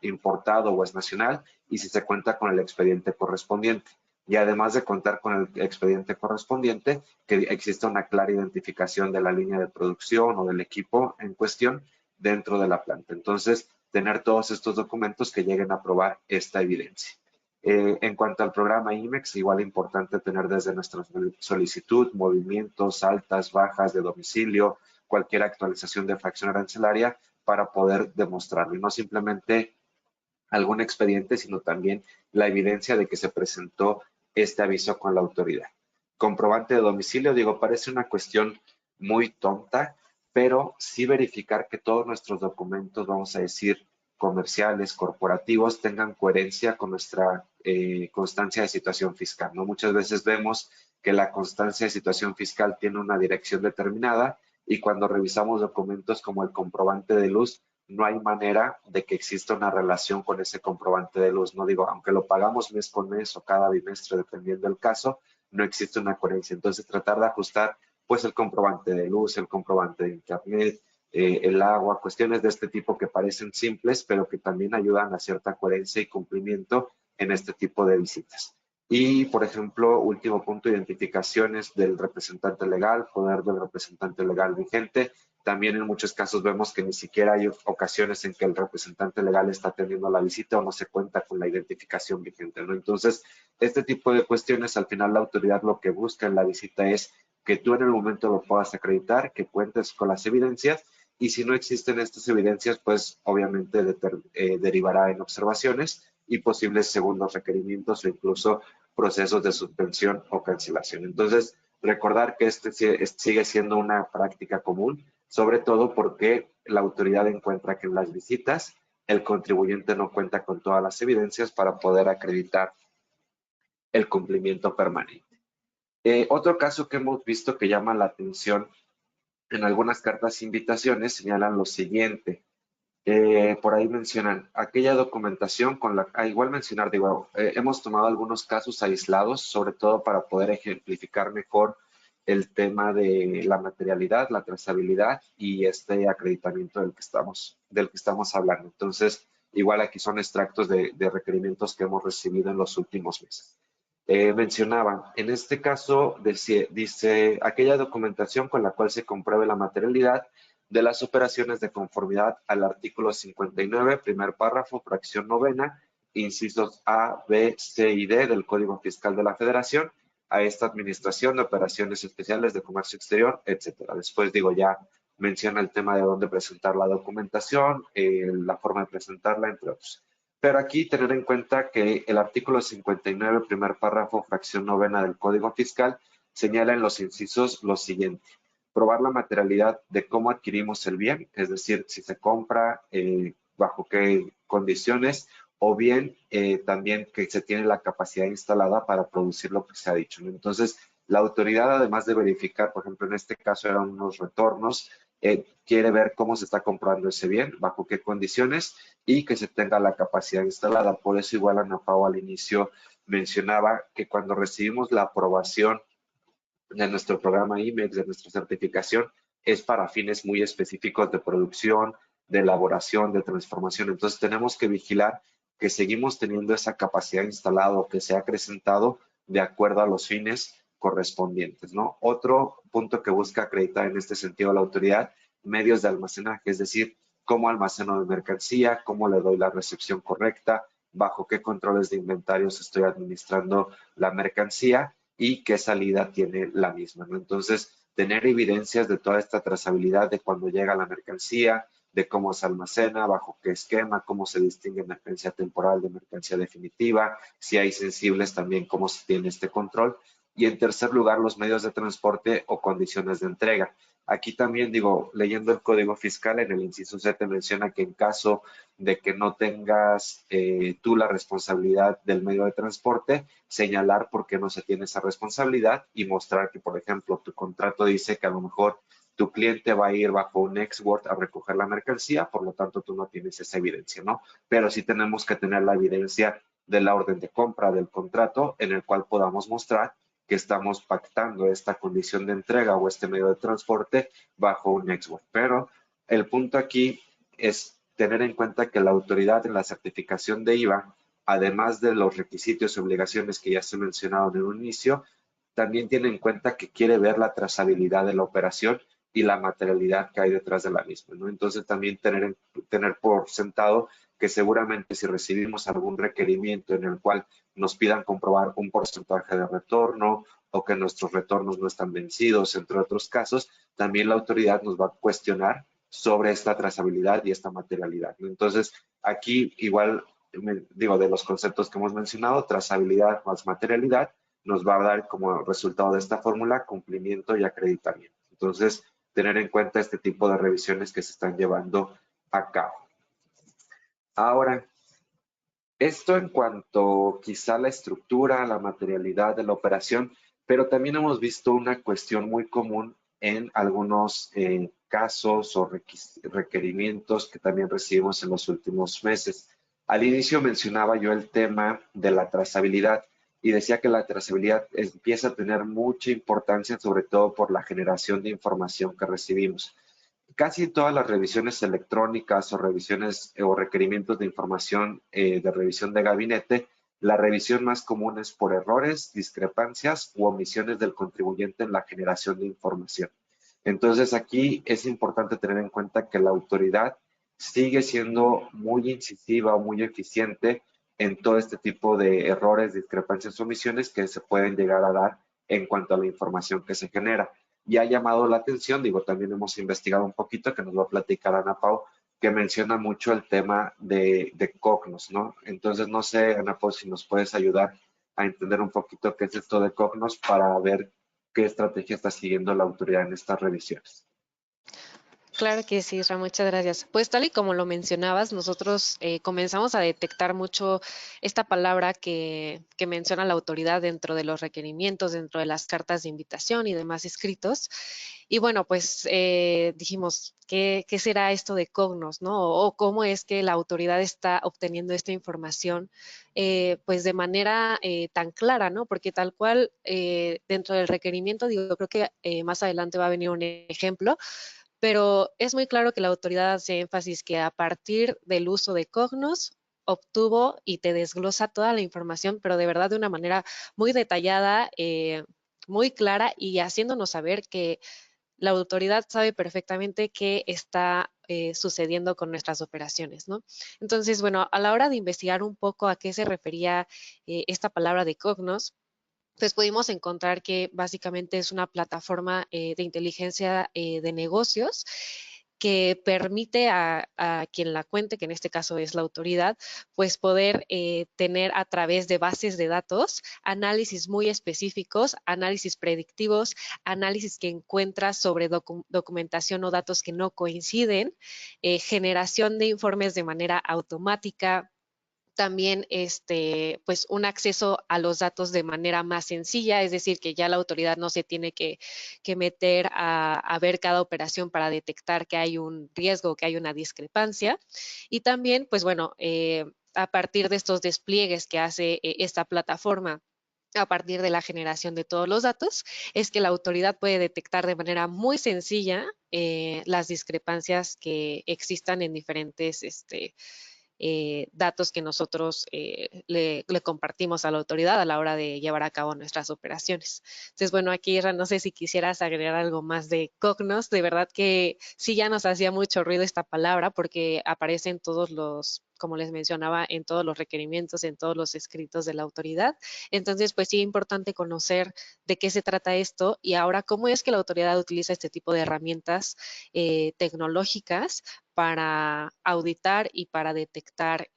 importado o es nacional y si se cuenta con el expediente correspondiente. Y además de contar con el expediente correspondiente, que exista una clara identificación de la línea de producción o del equipo en cuestión dentro de la planta. Entonces, tener todos estos documentos que lleguen a probar esta evidencia. En cuanto al programa IMEX, igual importante tener desde nuestra solicitud, movimientos, altas, bajas de domicilio, cualquier actualización de fracción arancelaria para poder demostrarlo. Y no simplemente algún expediente, sino también la evidencia de que se presentó este aviso con la autoridad. Comprobante de domicilio, digo, parece una cuestión muy tonta, pero sí verificar que todos nuestros documentos, vamos a decir, comerciales, corporativos, tengan coherencia con nuestra constancia de situación fiscal, ¿no? Muchas veces vemos que la constancia de situación fiscal tiene una dirección determinada y cuando revisamos documentos como el comprobante de luz, no hay manera de que exista una relación con ese comprobante de luz. No digo, aunque lo pagamos mes con mes o cada bimestre, dependiendo del caso, no existe una coherencia. Entonces, tratar de ajustar pues el comprobante de luz, el comprobante de internet, el agua, cuestiones de este tipo que parecen simples, pero que también ayudan a cierta coherencia y cumplimiento en este tipo de visitas. Y, por ejemplo, último punto, identificaciones del representante legal, poder del representante legal vigente. También en muchos casos vemos que ni siquiera hay ocasiones en que el representante legal está atendiendo la visita o no se cuenta con la identificación vigente, ¿no? Entonces, este tipo de cuestiones, al final la autoridad lo que busca en la visita es que tú en el momento lo puedas acreditar, que cuentes con las evidencias y si no existen estas evidencias, pues obviamente derivará en observaciones y posibles segundos requerimientos o incluso procesos de suspensión o cancelación. Entonces, recordar que este sigue siendo una práctica común, sobre todo porque la autoridad encuentra que en las visitas el contribuyente no cuenta con todas las evidencias para poder acreditar el cumplimiento permanente. Otro caso que hemos visto que llama la atención en algunas cartas e invitaciones señalan lo siguiente. Por ahí mencionan aquella documentación con la, igual mencionar, digo, hemos tomado algunos casos aislados, sobre todo para poder ejemplificar mejor el tema de la materialidad, la trazabilidad y este acreditamiento del que estamos hablando. Entonces, igual aquí son extractos de requerimientos que hemos recibido en los últimos meses. Mencionaba, en este caso dice aquella documentación con la cual se compruebe la materialidad de las operaciones de conformidad al artículo 59, primer párrafo, fracción novena, incisos A, B, C y D del Código Fiscal de la Federación, a esta Administración de Operaciones Especiales de Comercio Exterior, etcétera. Después digo, ya menciona el tema de dónde presentar la documentación, la forma de presentarla, entre otros. Pero aquí tener en cuenta que el artículo 59, primer párrafo, fracción novena del Código Fiscal, señala en los incisos lo siguiente. Probar la materialidad de cómo adquirimos el bien, es decir, si se compra, bajo qué condiciones, o bien también que se tiene la capacidad instalada para producir lo que se ha dicho, ¿no? Entonces, la autoridad, además de verificar, por ejemplo, en este caso eran unos retornos, quiere ver cómo se está comprando ese bien, bajo qué condiciones y que se tenga la capacidad instalada. Por eso igual Ana Pau al inicio mencionaba que cuando recibimos la aprobación de nuestro programa IMEX, de nuestra certificación, es para fines muy específicos de producción, de elaboración, de transformación. Entonces tenemos que vigilar que seguimos teniendo esa capacidad instalada o que se ha acrecentado de acuerdo a los fines correspondientes, ¿no? Otro punto que busca acreditar en este sentido la autoridad, medios de almacenaje, es decir, cómo almaceno de mercancía, cómo le doy la recepción correcta, bajo qué controles de inventarios estoy administrando la mercancía y qué salida tiene la misma, ¿no? Entonces, tener evidencias de toda esta trazabilidad de cuando llega la mercancía, de cómo se almacena, bajo qué esquema, cómo se distingue mercancía temporal de mercancía definitiva, si hay sensibles también, cómo se tiene este control. Y en tercer lugar, los medios de transporte o condiciones de entrega. Aquí también digo, leyendo el Código Fiscal, en el inciso C te menciona que en caso de que no tengas tú la responsabilidad del medio de transporte, señalar por qué no se tiene esa responsabilidad y mostrar que, por ejemplo, tu contrato dice que a lo mejor tu cliente va a ir bajo un export a recoger la mercancía, por lo tanto tú no tienes esa evidencia, ¿no? Pero sí tenemos que tener la evidencia de la orden de compra del contrato en el cual podamos mostrar que estamos pactando esta condición de entrega o este medio de transporte bajo un export. Pero el punto aquí es tener en cuenta que la autoridad en la certificación de IVA, además de los requisitos y obligaciones que ya se mencionaron en un inicio, también tiene en cuenta que quiere ver la trazabilidad de la operación y la materialidad que hay detrás de la misma, ¿no? Entonces también tener por sentado que seguramente si recibimos algún requerimiento en el cual nos pidan comprobar un porcentaje de retorno o que nuestros retornos no están vencidos, entre otros casos, también la autoridad nos va a cuestionar sobre esta trazabilidad y esta materialidad, ¿no? Entonces, aquí igual, digo, de los conceptos que hemos mencionado, trazabilidad más materialidad, nos va a dar como resultado de esta fórmula cumplimiento y acreditamiento. Entonces, tener en cuenta este tipo de revisiones que se están llevando a cabo. Ahora, esto en cuanto quizá a la estructura, la materialidad de la operación, pero también hemos visto una cuestión muy común en algunos casos o requerimientos que también recibimos en los últimos meses. Al inicio mencionaba yo el tema de la trazabilidad y decía que la trazabilidad empieza a tener mucha importancia, sobre todo por la generación de información que recibimos. Casi todas las revisiones electrónicas o revisiones o requerimientos de información de revisión de gabinete La revisión más común es por errores, discrepancias u omisiones del contribuyente en la generación de información. Entonces aquí es importante tener en cuenta que la autoridad sigue siendo muy incisiva o muy eficiente en todo este tipo de errores, discrepancias o omisiones que se pueden llegar a dar en cuanto a la información que se genera. Y ha llamado la atención, digo, también hemos investigado un poquito, que nos va a platicar Ana Pau, que menciona mucho el tema de Cognos, ¿no? Entonces, no sé, Ana Pau, si nos puedes ayudar a entender un poquito qué es esto de Cognos para ver qué estrategia está siguiendo la autoridad en estas revisiones. Claro que sí, Isra, muchas gracias. Pues tal y como lo mencionabas, nosotros comenzamos a detectar mucho esta palabra que menciona la autoridad dentro de los requerimientos, dentro de las cartas de invitación y demás escritos. Y bueno, pues dijimos, ¿qué será esto de Cognos, no? O cómo es que la autoridad está obteniendo esta información, pues de manera tan clara, ¿no? Porque tal cual dentro del requerimiento, digo, creo que más adelante va a venir un ejemplo, pero es muy claro que la autoridad hace énfasis que a partir del uso de Cognos obtuvo y te desglosa toda la información, pero de verdad de una manera muy detallada, muy clara y haciéndonos saber que la autoridad sabe perfectamente qué está sucediendo con nuestras operaciones, ¿no? Entonces, bueno, a la hora de investigar un poco a qué se refería esta palabra de Cognos, pues pudimos encontrar que básicamente es una plataforma de inteligencia de negocios que permite a quien la cuente, que en este caso es la autoridad, pues poder tener a través de bases de datos análisis muy específicos, análisis predictivos, análisis que encuentra sobre documentación o datos que no coinciden, generación de informes de manera automática, también pues un acceso a los datos de manera más sencilla, es decir, que ya la autoridad no se tiene que meter a ver cada operación para detectar que hay un riesgo, que hay una discrepancia. Y también, pues bueno, a partir de estos despliegues que hace esta plataforma, a partir de la generación de todos los datos, es que la autoridad puede detectar de manera muy sencilla las discrepancias que existan en diferentes datos que nosotros le compartimos a la autoridad a la hora de llevar a cabo nuestras operaciones. Entonces, bueno, aquí, Isra, no sé si quisieras agregar algo más de Cognos. De verdad que sí ya nos hacía mucho ruido esta palabra porque aparece en todos los, como les mencionaba, en todos los requerimientos, en todos los escritos de la autoridad. Entonces, pues sí, es importante conocer de qué se trata esto y ahora cómo es que la autoridad utiliza este tipo de herramientas tecnológicas para auditar y para detectar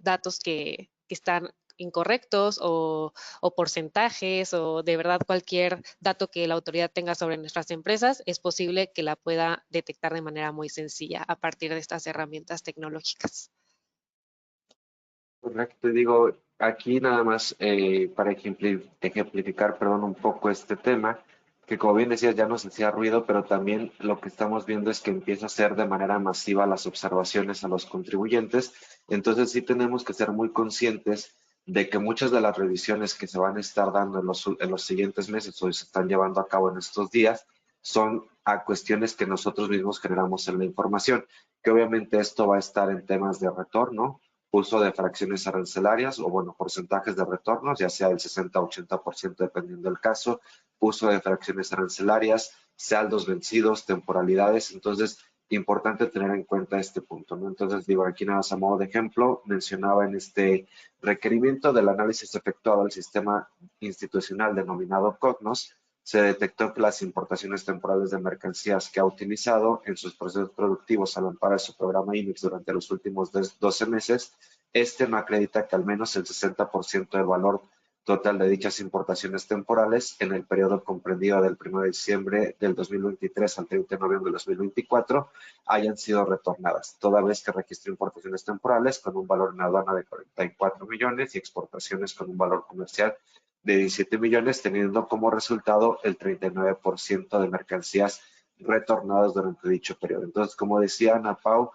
datos que están incorrectos o porcentajes o de verdad cualquier dato que la autoridad tenga sobre nuestras empresas, es posible que la pueda detectar de manera muy sencilla a partir de estas herramientas tecnológicas. Correcto, digo, aquí nada más para ejemplificar, perdón, un poco este tema, que como bien decías ya nos hacía ruido, pero también lo que estamos viendo es que empieza a ser de manera masiva las observaciones a los contribuyentes, entonces sí tenemos que ser muy conscientes de que muchas de las revisiones que se van a estar dando en los siguientes meses o se están llevando a cabo en estos días son a cuestiones que nosotros mismos generamos en la información, que obviamente esto va a estar en temas de retorno, uso de fracciones arancelarias o, bueno, porcentajes de retornos, ya sea del 60-80% dependiendo del caso, uso de fracciones arancelarias, saldos vencidos, temporalidades. Entonces, importante tener en cuenta este punto, ¿no? Entonces, digo, aquí nada más a modo de ejemplo, mencionaba en este requerimiento del análisis efectuado al sistema institucional denominado Cognos, se detectó que las importaciones temporales de mercancías que ha utilizado en sus procesos productivos al amparo de su programa IMIX durante los últimos 12 meses, este no acredita que al menos el 60% del valor total de dichas importaciones temporales en el periodo comprendido del 1 de diciembre del 2023 al 30 de noviembre del 2024 hayan sido retornadas, toda vez que registró importaciones temporales con un valor en aduana de 44 millones y exportaciones con un valor comercial de 17 millones, teniendo como resultado el 39% de mercancías retornadas durante dicho periodo. Entonces, como decía Ana Pau,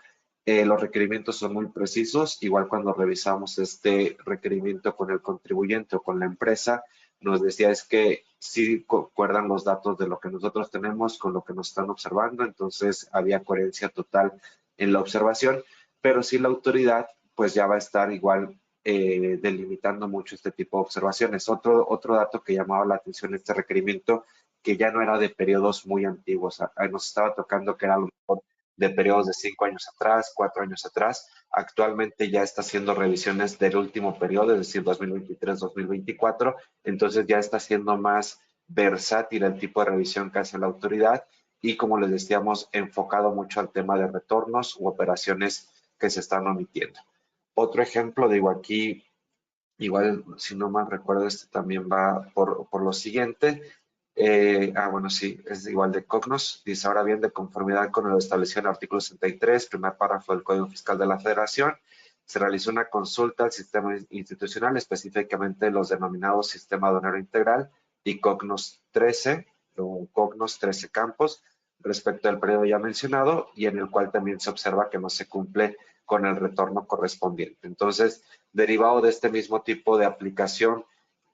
los requerimientos son muy precisos. Igual cuando revisamos este requerimiento con el contribuyente o con la empresa, nos decía es que sí concuerdan los datos de lo que nosotros tenemos con lo que nos están observando. Entonces, había coherencia total en la observación, pero sí la autoridad pues ya va a estar igual delimitando mucho este tipo de observaciones. Otro dato que llamaba la atención en este requerimiento, que ya no era de periodos muy antiguos, nos estaba tocando que era a lo mejor de periodos de 5 años atrás, 4 años atrás. Actualmente ya está haciendo revisiones del último periodo, es decir, 2023-2024. Entonces ya está siendo más versátil el tipo de revisión que hace la autoridad y, como les decíamos, enfocado mucho al tema de retornos u operaciones que se están omitiendo. Otro ejemplo, digo aquí, igual si no mal recuerdo, este también va por lo siguiente. Bueno, sí, es igual de Cognos. Dice, ahora bien, de conformidad con lo establecido en el artículo 63, primer párrafo del Código Fiscal de la Federación, se realizó una consulta al sistema institucional, específicamente los denominados Sistema Aduanero Integral y Cognos 13, o Cognos 13 Campos, respecto al periodo ya mencionado, y en el cual también se observa que no se cumple con el retorno correspondiente. Entonces, derivado de este mismo tipo de aplicación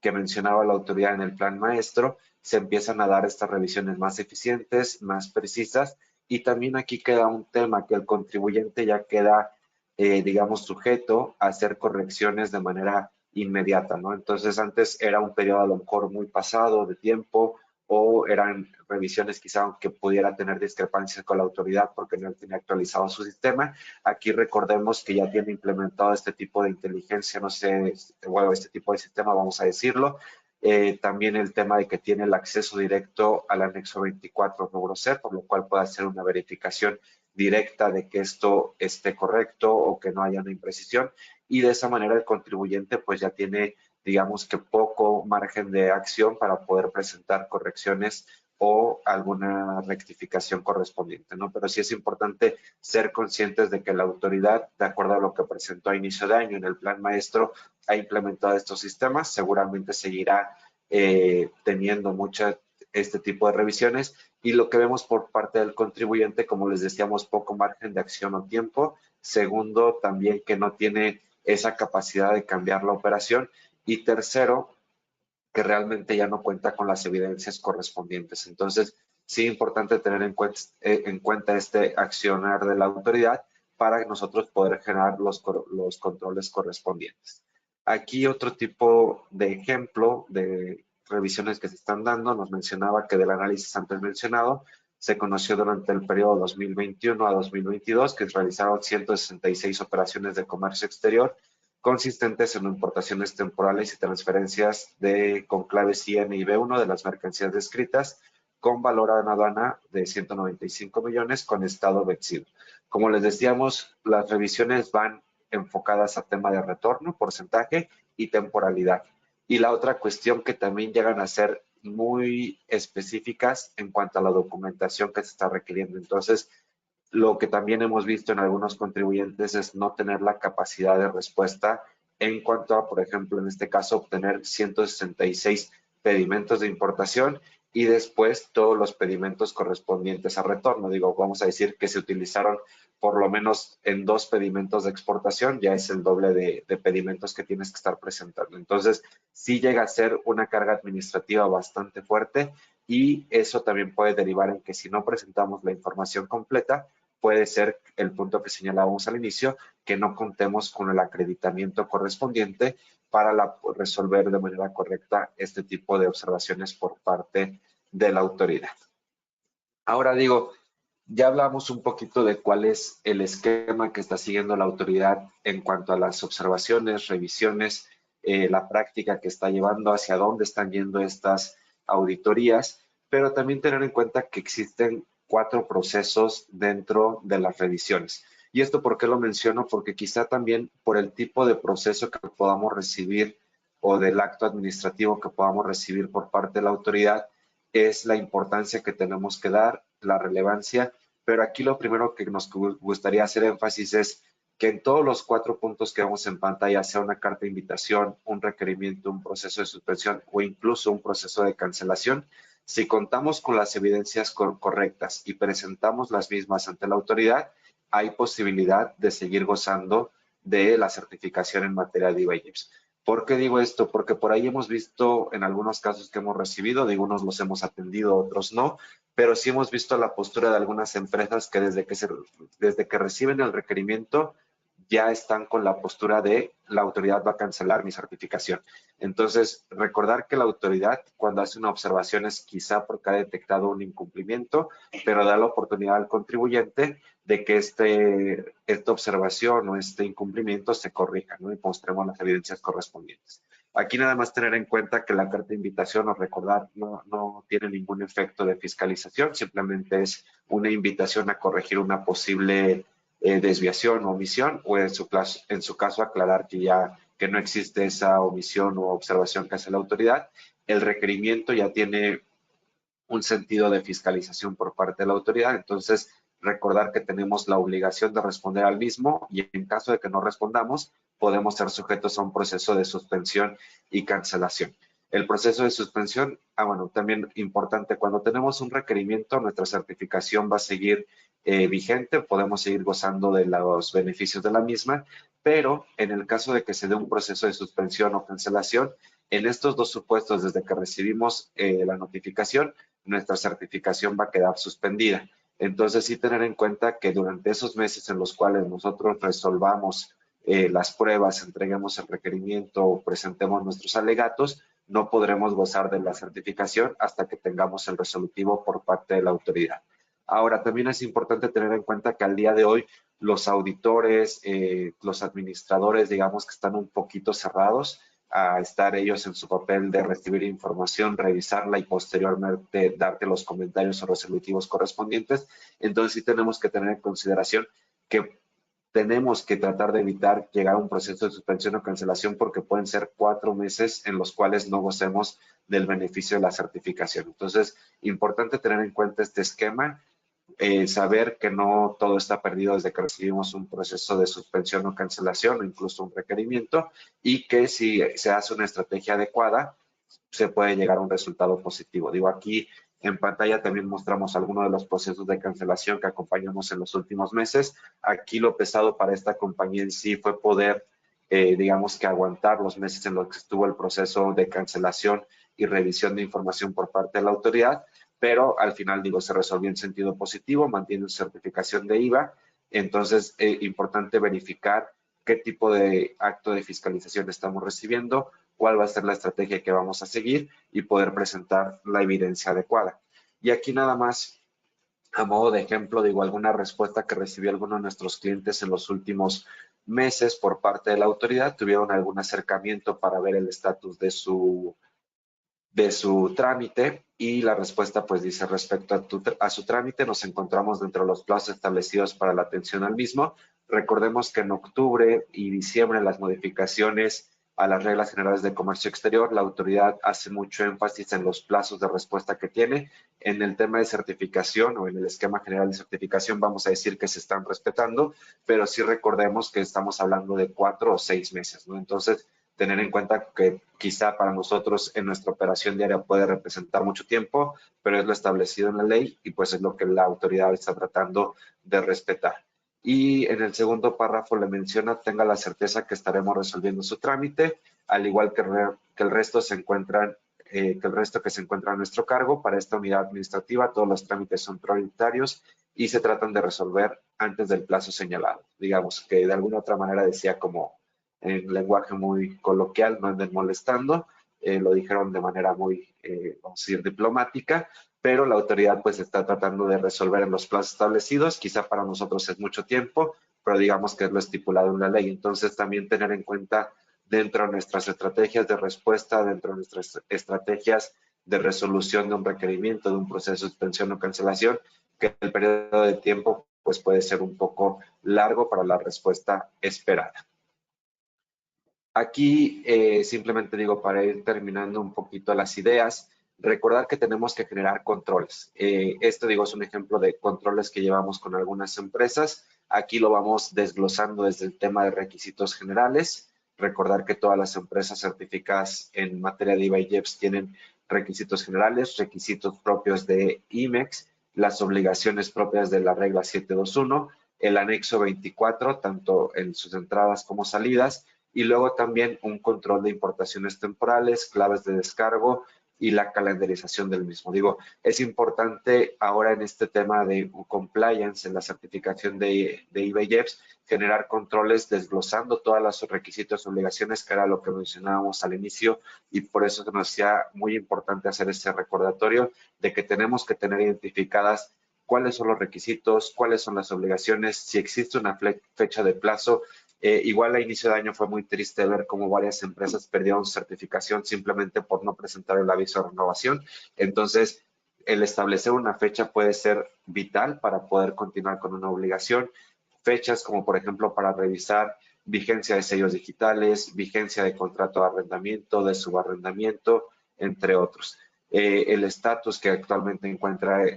que mencionaba la autoridad en el plan maestro, se empiezan a dar estas revisiones más eficientes, más precisas, y también aquí queda un tema que el contribuyente ya queda, digamos, sujeto a hacer correcciones de manera inmediata, ¿no? Entonces antes era un periodo a lo mejor muy pasado de tiempo, o eran revisiones quizá que pudiera tener discrepancias con la autoridad porque no tenía actualizado su sistema. Aquí recordemos que ya tiene implementado este tipo de inteligencia, no sé, bueno, este tipo de sistema, vamos a decirlo. También el tema de que tiene el acceso directo al anexo 24 rubro C, por lo cual puede hacer una verificación directa de que esto esté correcto o que no haya una imprecisión. Y de esa manera el contribuyente pues ya tiene, digamos que, poco margen de acción para poder presentar correcciones o alguna rectificación correspondiente, ¿no? Pero sí es importante ser conscientes de que la autoridad, de acuerdo a lo que presentó a inicio de año en el plan maestro, ha implementado estos sistemas, seguramente seguirá teniendo este tipo de revisiones, y lo que vemos por parte del contribuyente, como les decíamos, poco margen de acción o tiempo. Segundo, también que no tiene esa capacidad de cambiar la operación. Y tercero, que realmente ya no cuenta con las evidencias correspondientes. Entonces, sí es importante tener en cuenta este accionar de la autoridad para nosotros poder generar los controles correspondientes. Aquí otro tipo de ejemplo de revisiones que se están dando, nos mencionaba que del análisis antes mencionado, se conoció durante el periodo 2021 a 2022 que realizaron 166 operaciones de comercio exterior consistentes en importaciones temporales y transferencias con claves IN y B1 de las mercancías descritas, con valor en aduana de 195 millones con estado vencido. Como les decíamos, las revisiones van enfocadas a tema de retorno, porcentaje y temporalidad. Y la otra cuestión que también llegan a ser muy específicas en cuanto a la documentación que se está requiriendo. Entonces, lo que también hemos visto en algunos contribuyentes es no tener la capacidad de respuesta en cuanto a, por ejemplo, en este caso, obtener 166 pedimentos de importación y después todos los pedimentos correspondientes a retorno. Digo, vamos a decir que se utilizaron por lo menos en 2 pedimentos de exportación, ya es el doble de pedimentos que tienes que estar presentando. Entonces, sí llega a ser una carga administrativa bastante fuerte, y eso también puede derivar en que si no presentamos la información completa, puede ser el punto que señalábamos al inicio, que no contemos con el acreditamiento correspondiente para resolver de manera correcta este tipo de observaciones por parte de la autoridad. Ahora digo, ya hablamos un poquito de cuál es el esquema que está siguiendo la autoridad en cuanto a las observaciones, revisiones, la práctica que está llevando, hacia dónde están yendo estas auditorías, pero también tener en cuenta que existen 4 procesos dentro de las revisiones. ¿Y esto por qué lo menciono? Porque quizá también por el tipo de proceso que podamos recibir o del acto administrativo que podamos recibir por parte de la autoridad, es la importancia que tenemos que dar, la relevancia. Pero aquí lo primero que nos gustaría hacer énfasis es que en todos los 4 puntos que vemos en pantalla, sea una carta de invitación, un requerimiento, un proceso de suspensión o incluso un proceso de cancelación, si contamos con las evidencias correctas y presentamos las mismas ante la autoridad, hay posibilidad de seguir gozando de la certificación en materia de IVA-IEPS. ¿Por qué digo esto? Porque por ahí hemos visto en algunos casos que hemos recibido, digo, unos los hemos atendido, otros no, pero sí hemos visto la postura de algunas empresas que desde que reciben el requerimiento ya están con la postura de la autoridad va a cancelar mi certificación. Entonces, recordar que la autoridad, cuando hace una observación, es quizá porque ha detectado un incumplimiento, pero da la oportunidad al contribuyente de que esta observación o este incumplimiento se corrija, ¿no? Y mostremos las evidencias correspondientes. Aquí nada más tener en cuenta que la carta de invitación, o recordar, no tiene ningún efecto de fiscalización, simplemente es una invitación a corregir una posible desviación o omisión, o en su caso aclarar que no existe esa omisión o observación que hace la autoridad. El requerimiento ya tiene un sentido de fiscalización por parte de la autoridad, entonces recordar que tenemos la obligación de responder al mismo, y en caso de que no respondamos, podemos ser sujetos a un proceso de suspensión y cancelación. El proceso de suspensión, bueno, también importante, cuando tenemos un requerimiento, nuestra certificación va a seguir vigente, podemos seguir gozando de los beneficios de la misma, pero en el caso de que se dé un proceso de suspensión o cancelación, en estos dos supuestos, desde que recibimos la notificación, nuestra certificación va a quedar suspendida. Entonces, sí tener en cuenta que durante esos meses en los cuales nosotros resolvamos las pruebas, entreguemos el requerimiento o presentemos nuestros alegatos, no podremos gozar de la certificación hasta que tengamos el resolutivo por parte de la autoridad. Ahora, también es importante tener en cuenta que al día de hoy los auditores, los administradores, digamos que están un poquito cerrados a estar ellos en su papel de recibir información, revisarla y posteriormente darte los comentarios o resolutivos correspondientes. Entonces sí tenemos que tener en consideración que tenemos que tratar de evitar llegar a un proceso de suspensión o cancelación, porque pueden ser 4 meses en los cuales no gocemos del beneficio de la certificación. Entonces, importante tener en cuenta este esquema, saber que no todo está perdido desde que recibimos un proceso de suspensión o cancelación o incluso un requerimiento, y que si se hace una estrategia adecuada, se puede llegar a un resultado positivo. Digo, aquí en pantalla también mostramos algunos de los procesos de cancelación que acompañamos en los últimos meses. Aquí lo pesado para esta compañía en sí fue poder, digamos que aguantar los meses en los que estuvo el proceso de cancelación y revisión de información por parte de la autoridad, pero al final, digo, se resolvió en sentido positivo, mantiene su certificación de IVA. Entonces, importante verificar qué tipo de acto de fiscalización estamos recibiendo, cuál va a ser la estrategia que vamos a seguir y poder presentar la evidencia adecuada. Y aquí nada más, a modo de ejemplo, digo, alguna respuesta que recibió alguno de nuestros clientes en los últimos meses por parte de la autoridad, tuvieron algún acercamiento para ver el estatus de su trámite, y la respuesta pues dice: respecto a su trámite nos encontramos dentro de los plazos establecidos para la atención al mismo. Recordemos que en octubre y diciembre, las modificaciones a las reglas generales de comercio exterior, la autoridad hace mucho énfasis en los plazos de respuesta que tiene. En el tema de certificación o en el esquema general de certificación vamos a decir que se están respetando, pero sí recordemos que estamos hablando de 4 o 6 meses, ¿no? Entonces, tener en cuenta que quizá para nosotros en nuestra operación diaria puede representar mucho tiempo, pero es lo establecido en la ley y pues es lo que la autoridad está tratando de respetar. Y en el segundo párrafo le menciona: tenga la certeza que estaremos resolviendo su trámite, al igual que el resto que se encuentra a nuestro cargo. Para esta unidad administrativa, todos los trámites son prioritarios y se tratan de resolver antes del plazo señalado. Digamos que de alguna otra manera decía, como en lenguaje muy coloquial, no anden molestando. Lo dijeron de manera muy, vamos a decir, diplomática, pero la autoridad pues está tratando de resolver en los plazos establecidos. Quizá para nosotros es mucho tiempo, pero digamos que es lo estipulado en la ley. Entonces, también tener en cuenta dentro de nuestras estrategias de respuesta, dentro de nuestras estrategias de resolución de un requerimiento, de un proceso de suspensión o cancelación, que el periodo de tiempo pues puede ser un poco largo para la respuesta esperada. Aquí simplemente digo, para ir terminando un poquito las ideas, recordar que tenemos que generar controles. Esto, digo, es un ejemplo de controles que llevamos con algunas empresas. Aquí lo vamos desglosando desde el tema de requisitos generales. Recordar que todas las empresas certificadas en materia de IVA y IEPS tienen requisitos generales, requisitos propios de IMEX, las obligaciones propias de la regla 721, el anexo 24, tanto en sus entradas como salidas, y luego también un control de importaciones temporales, claves de descargo, y la calendarización del mismo. Digo, es importante ahora en este tema de compliance, en la certificación de IBEX, generar controles desglosando todos los requisitos y obligaciones, que era lo que mencionábamos al inicio, y por eso se nos hacía muy importante hacer este recordatorio de que tenemos que tener identificadas cuáles son los requisitos, cuáles son las obligaciones, si existe una fecha de plazo. Igual a inicio de año fue muy triste ver cómo varias empresas perdieron certificación simplemente por no presentar el aviso de renovación. Entonces, el establecer una fecha puede ser vital para poder continuar con una obligación. Fechas como por ejemplo para revisar vigencia de sellos digitales, vigencia de contrato de arrendamiento, de subarrendamiento, entre otros. El estatus que actualmente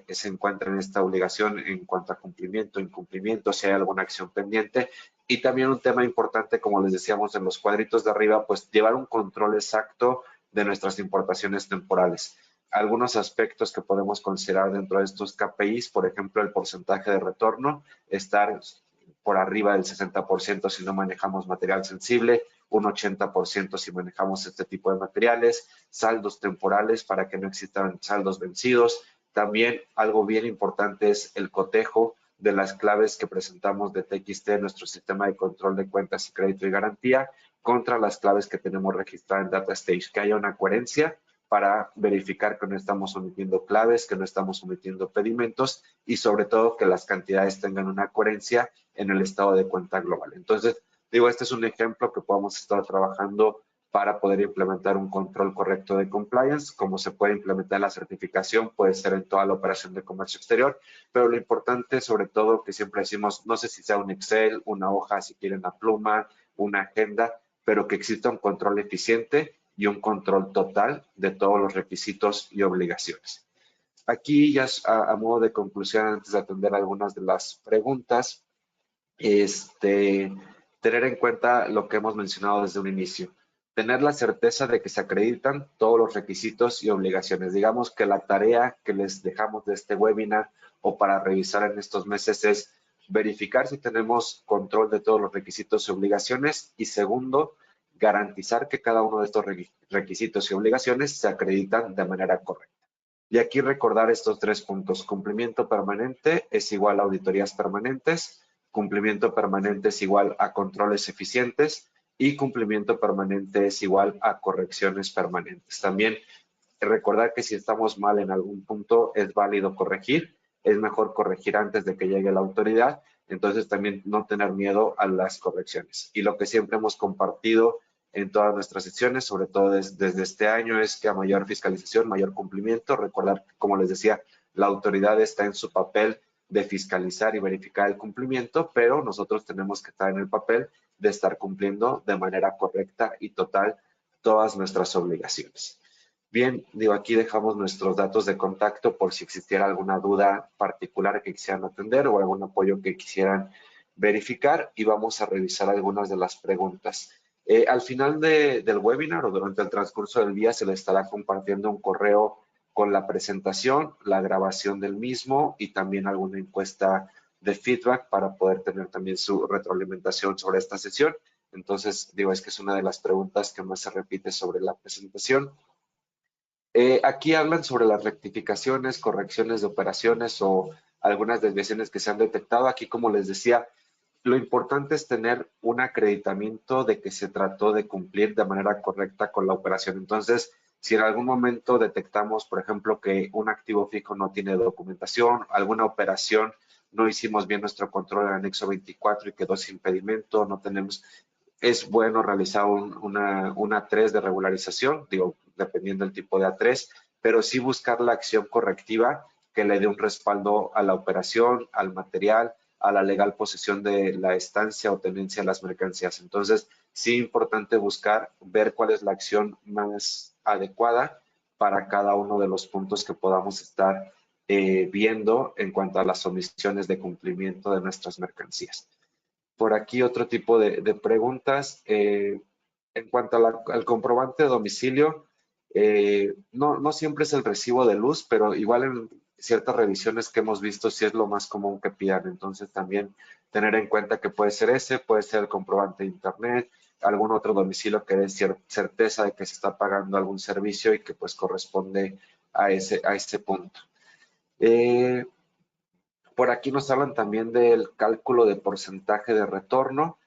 se encuentra en esta obligación en cuanto a cumplimiento, incumplimiento, si hay alguna acción pendiente. Y también un tema importante, como les decíamos en los cuadritos de arriba, pues llevar un control exacto de nuestras importaciones temporales. Algunos aspectos que podemos considerar dentro de estos KPIs, por ejemplo, el porcentaje de retorno, estar por arriba del 60% si no manejamos material sensible, un 80% si manejamos este tipo de materiales, saldos temporales para que no existan saldos vencidos. También algo bien importante es el cotejo de las claves que presentamos de TXT, nuestro sistema de control de cuentas y crédito y garantía, contra las claves que tenemos registradas en DataStage, que haya una coherencia para verificar que no estamos omitiendo claves, que no estamos omitiendo pedimentos y sobre todo que las cantidades tengan una coherencia en el estado de cuenta global. Entonces, digo, este es un ejemplo que podemos estar trabajando para poder implementar un control correcto de compliance. Como se puede implementar la certificación, puede ser en toda la operación de comercio exterior, pero lo importante, sobre todo, que siempre decimos, no sé si sea un Excel, una hoja, si quieren una pluma, una agenda, pero que exista un control eficiente y un control total de todos los requisitos y obligaciones. Aquí ya a modo de conclusión, antes de atender algunas de las preguntas, tener en cuenta lo que hemos mencionado desde un inicio. Tener la certeza de que se acreditan todos los requisitos y obligaciones. Digamos que la tarea que les dejamos de este webinar o para revisar en estos meses es verificar si tenemos control de todos los requisitos y obligaciones y segundo, garantizar que cada uno de estos requisitos y obligaciones se acreditan de manera correcta. Y aquí recordar estos 3 puntos. Cumplimiento permanente es igual a auditorías permanentes, cumplimiento permanente es igual a controles eficientes y cumplimiento permanente es igual a correcciones permanentes. También recordar que si estamos mal en algún punto es válido corregir, es mejor corregir antes de que llegue la autoridad, entonces también no tener miedo a las correcciones. Y lo que siempre hemos compartido en todas nuestras sesiones, sobre todo desde este año, es que a mayor fiscalización, mayor cumplimiento. Recordar, como les decía, la autoridad está en su papel de fiscalizar y verificar el cumplimiento, pero nosotros tenemos que estar en el papel de estar cumpliendo de manera correcta y total todas nuestras obligaciones. Bien, digo, aquí dejamos nuestros datos de contacto por si existiera alguna duda particular que quisieran atender o algún apoyo que quisieran verificar y vamos a revisar algunas de las preguntas. Al final del webinar o durante el transcurso del día se les estará compartiendo un correo con la presentación, la grabación del mismo y también alguna encuesta de feedback para poder tener también su retroalimentación sobre esta sesión. Entonces, digo, es que es una de las preguntas que más se repite sobre la presentación. Aquí hablan sobre las rectificaciones, correcciones de operaciones o algunas desviaciones que se han detectado. Aquí, como les decía, lo importante es tener un acreditamiento de que se trató de cumplir de manera correcta con la operación. Entonces, si en algún momento detectamos, por ejemplo, que un activo fijo no tiene documentación, alguna operación, no hicimos bien nuestro control en el anexo 24 y quedó sin pedimento, no tenemos, es bueno realizar una A3 de regularización, digo, dependiendo del tipo de A3, pero sí buscar la acción correctiva que le dé un respaldo a la operación, al material, a la legal posesión de la estancia o tenencia de las mercancías. Entonces, sí es importante buscar, ver cuál es la acción más adecuada para cada uno de los puntos que podamos estar viendo en cuanto a las omisiones de cumplimiento de nuestras mercancías. Por aquí otro tipo de preguntas. En cuanto al comprobante de domicilio, no siempre es el recibo de luz, pero igual en ciertas revisiones que hemos visto sí es lo más común que pidan. Entonces también tener en cuenta que puede ser ese, puede ser el comprobante de internet, algún otro domicilio que dé certeza de que se está pagando algún servicio y que pues corresponde a ese punto. Eh, por aquí nos hablan también del cálculo de porcentaje de retorno.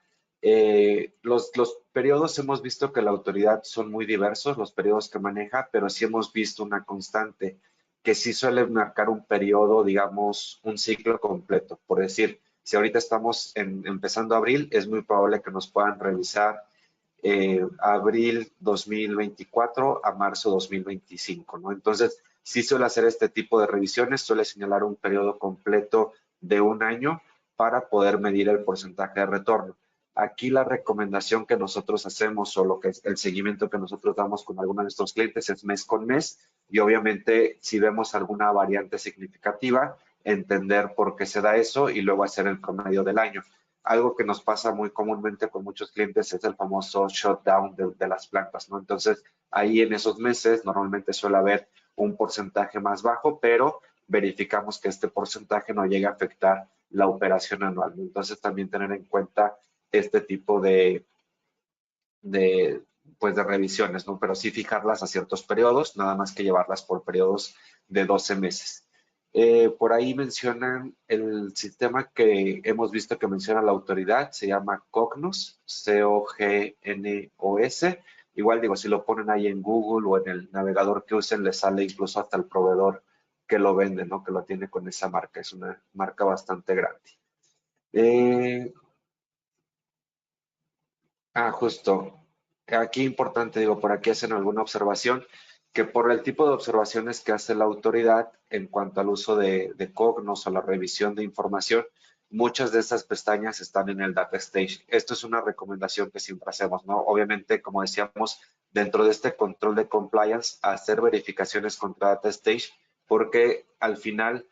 Los periodos hemos visto que la autoridad son muy diversos, los periodos que maneja, pero sí hemos visto una constante que sí suele marcar un periodo, digamos, un ciclo completo. Por decir, si ahorita estamos empezando abril, es muy probable que nos puedan revisar abril 2024 a marzo 2025, ¿no? Entonces, sí suele hacer este tipo de revisiones, suele señalar un periodo completo de un año para poder medir el porcentaje de retorno. Aquí la recomendación que nosotros hacemos o lo que es el seguimiento que nosotros damos con algunos de nuestros clientes es mes con mes y obviamente si vemos alguna variante significativa, entender por qué se da eso y luego hacer el promedio del año. Algo que nos pasa muy comúnmente con muchos clientes es el famoso shutdown de las plantas, ¿no? Entonces, ahí en esos meses normalmente suele haber un porcentaje más bajo, pero verificamos que este porcentaje no llegue a afectar la operación anual, ¿no? Entonces, también tener en cuenta este tipo de, pues de revisiones, ¿no? Pero sí fijarlas a ciertos periodos, nada más que llevarlas por periodos de 12 meses. Por ahí mencionan el sistema que hemos visto que menciona la autoridad, se llama Cognos, C-O-G-N-O-S. Igual digo, si lo ponen ahí en Google o en el navegador que usen, les sale incluso hasta el proveedor que lo vende, ¿no? Que lo tiene con esa marca. Es una marca bastante grande. Justo. Aquí importante, digo, por aquí hacen alguna observación, que por el tipo de observaciones que hace la autoridad en cuanto al uso de Cognos o la revisión de información, muchas de estas pestañas están en el Data Stage. Esto es una recomendación que siempre hacemos, ¿no? Obviamente, como decíamos, dentro de este control de compliance, hacer verificaciones contra Data Stage, porque al final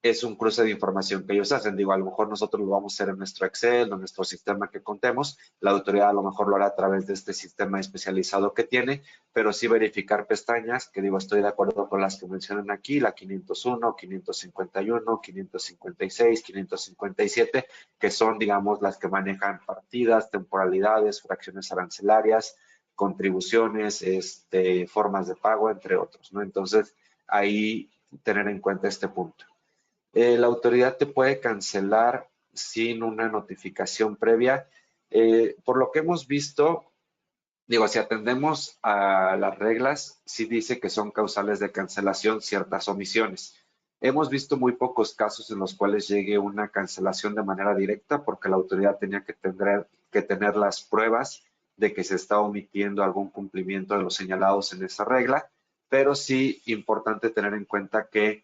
es un cruce de información que ellos hacen. Digo, a lo mejor nosotros lo vamos a hacer en nuestro Excel o en nuestro sistema que contemos. La autoridad a lo mejor lo hará a través de este sistema especializado que tiene, pero sí verificar pestañas, que digo, estoy de acuerdo con las que mencionan aquí, la 501, 551, 556, 557, que son, digamos, las que manejan partidas, temporalidades, fracciones arancelarias, contribuciones, formas de pago, entre otros, ¿no? Entonces, ahí tener en cuenta este punto. La autoridad te puede cancelar sin una notificación previa. Por lo que hemos visto, digo, si atendemos a las reglas, sí dice que son causales de cancelación ciertas omisiones. Hemos visto muy pocos casos en los cuales llegue una cancelación de manera directa porque la autoridad tenía que tener las pruebas de que se está omitiendo algún cumplimiento de los señalados en esa regla, pero sí importante tener en cuenta que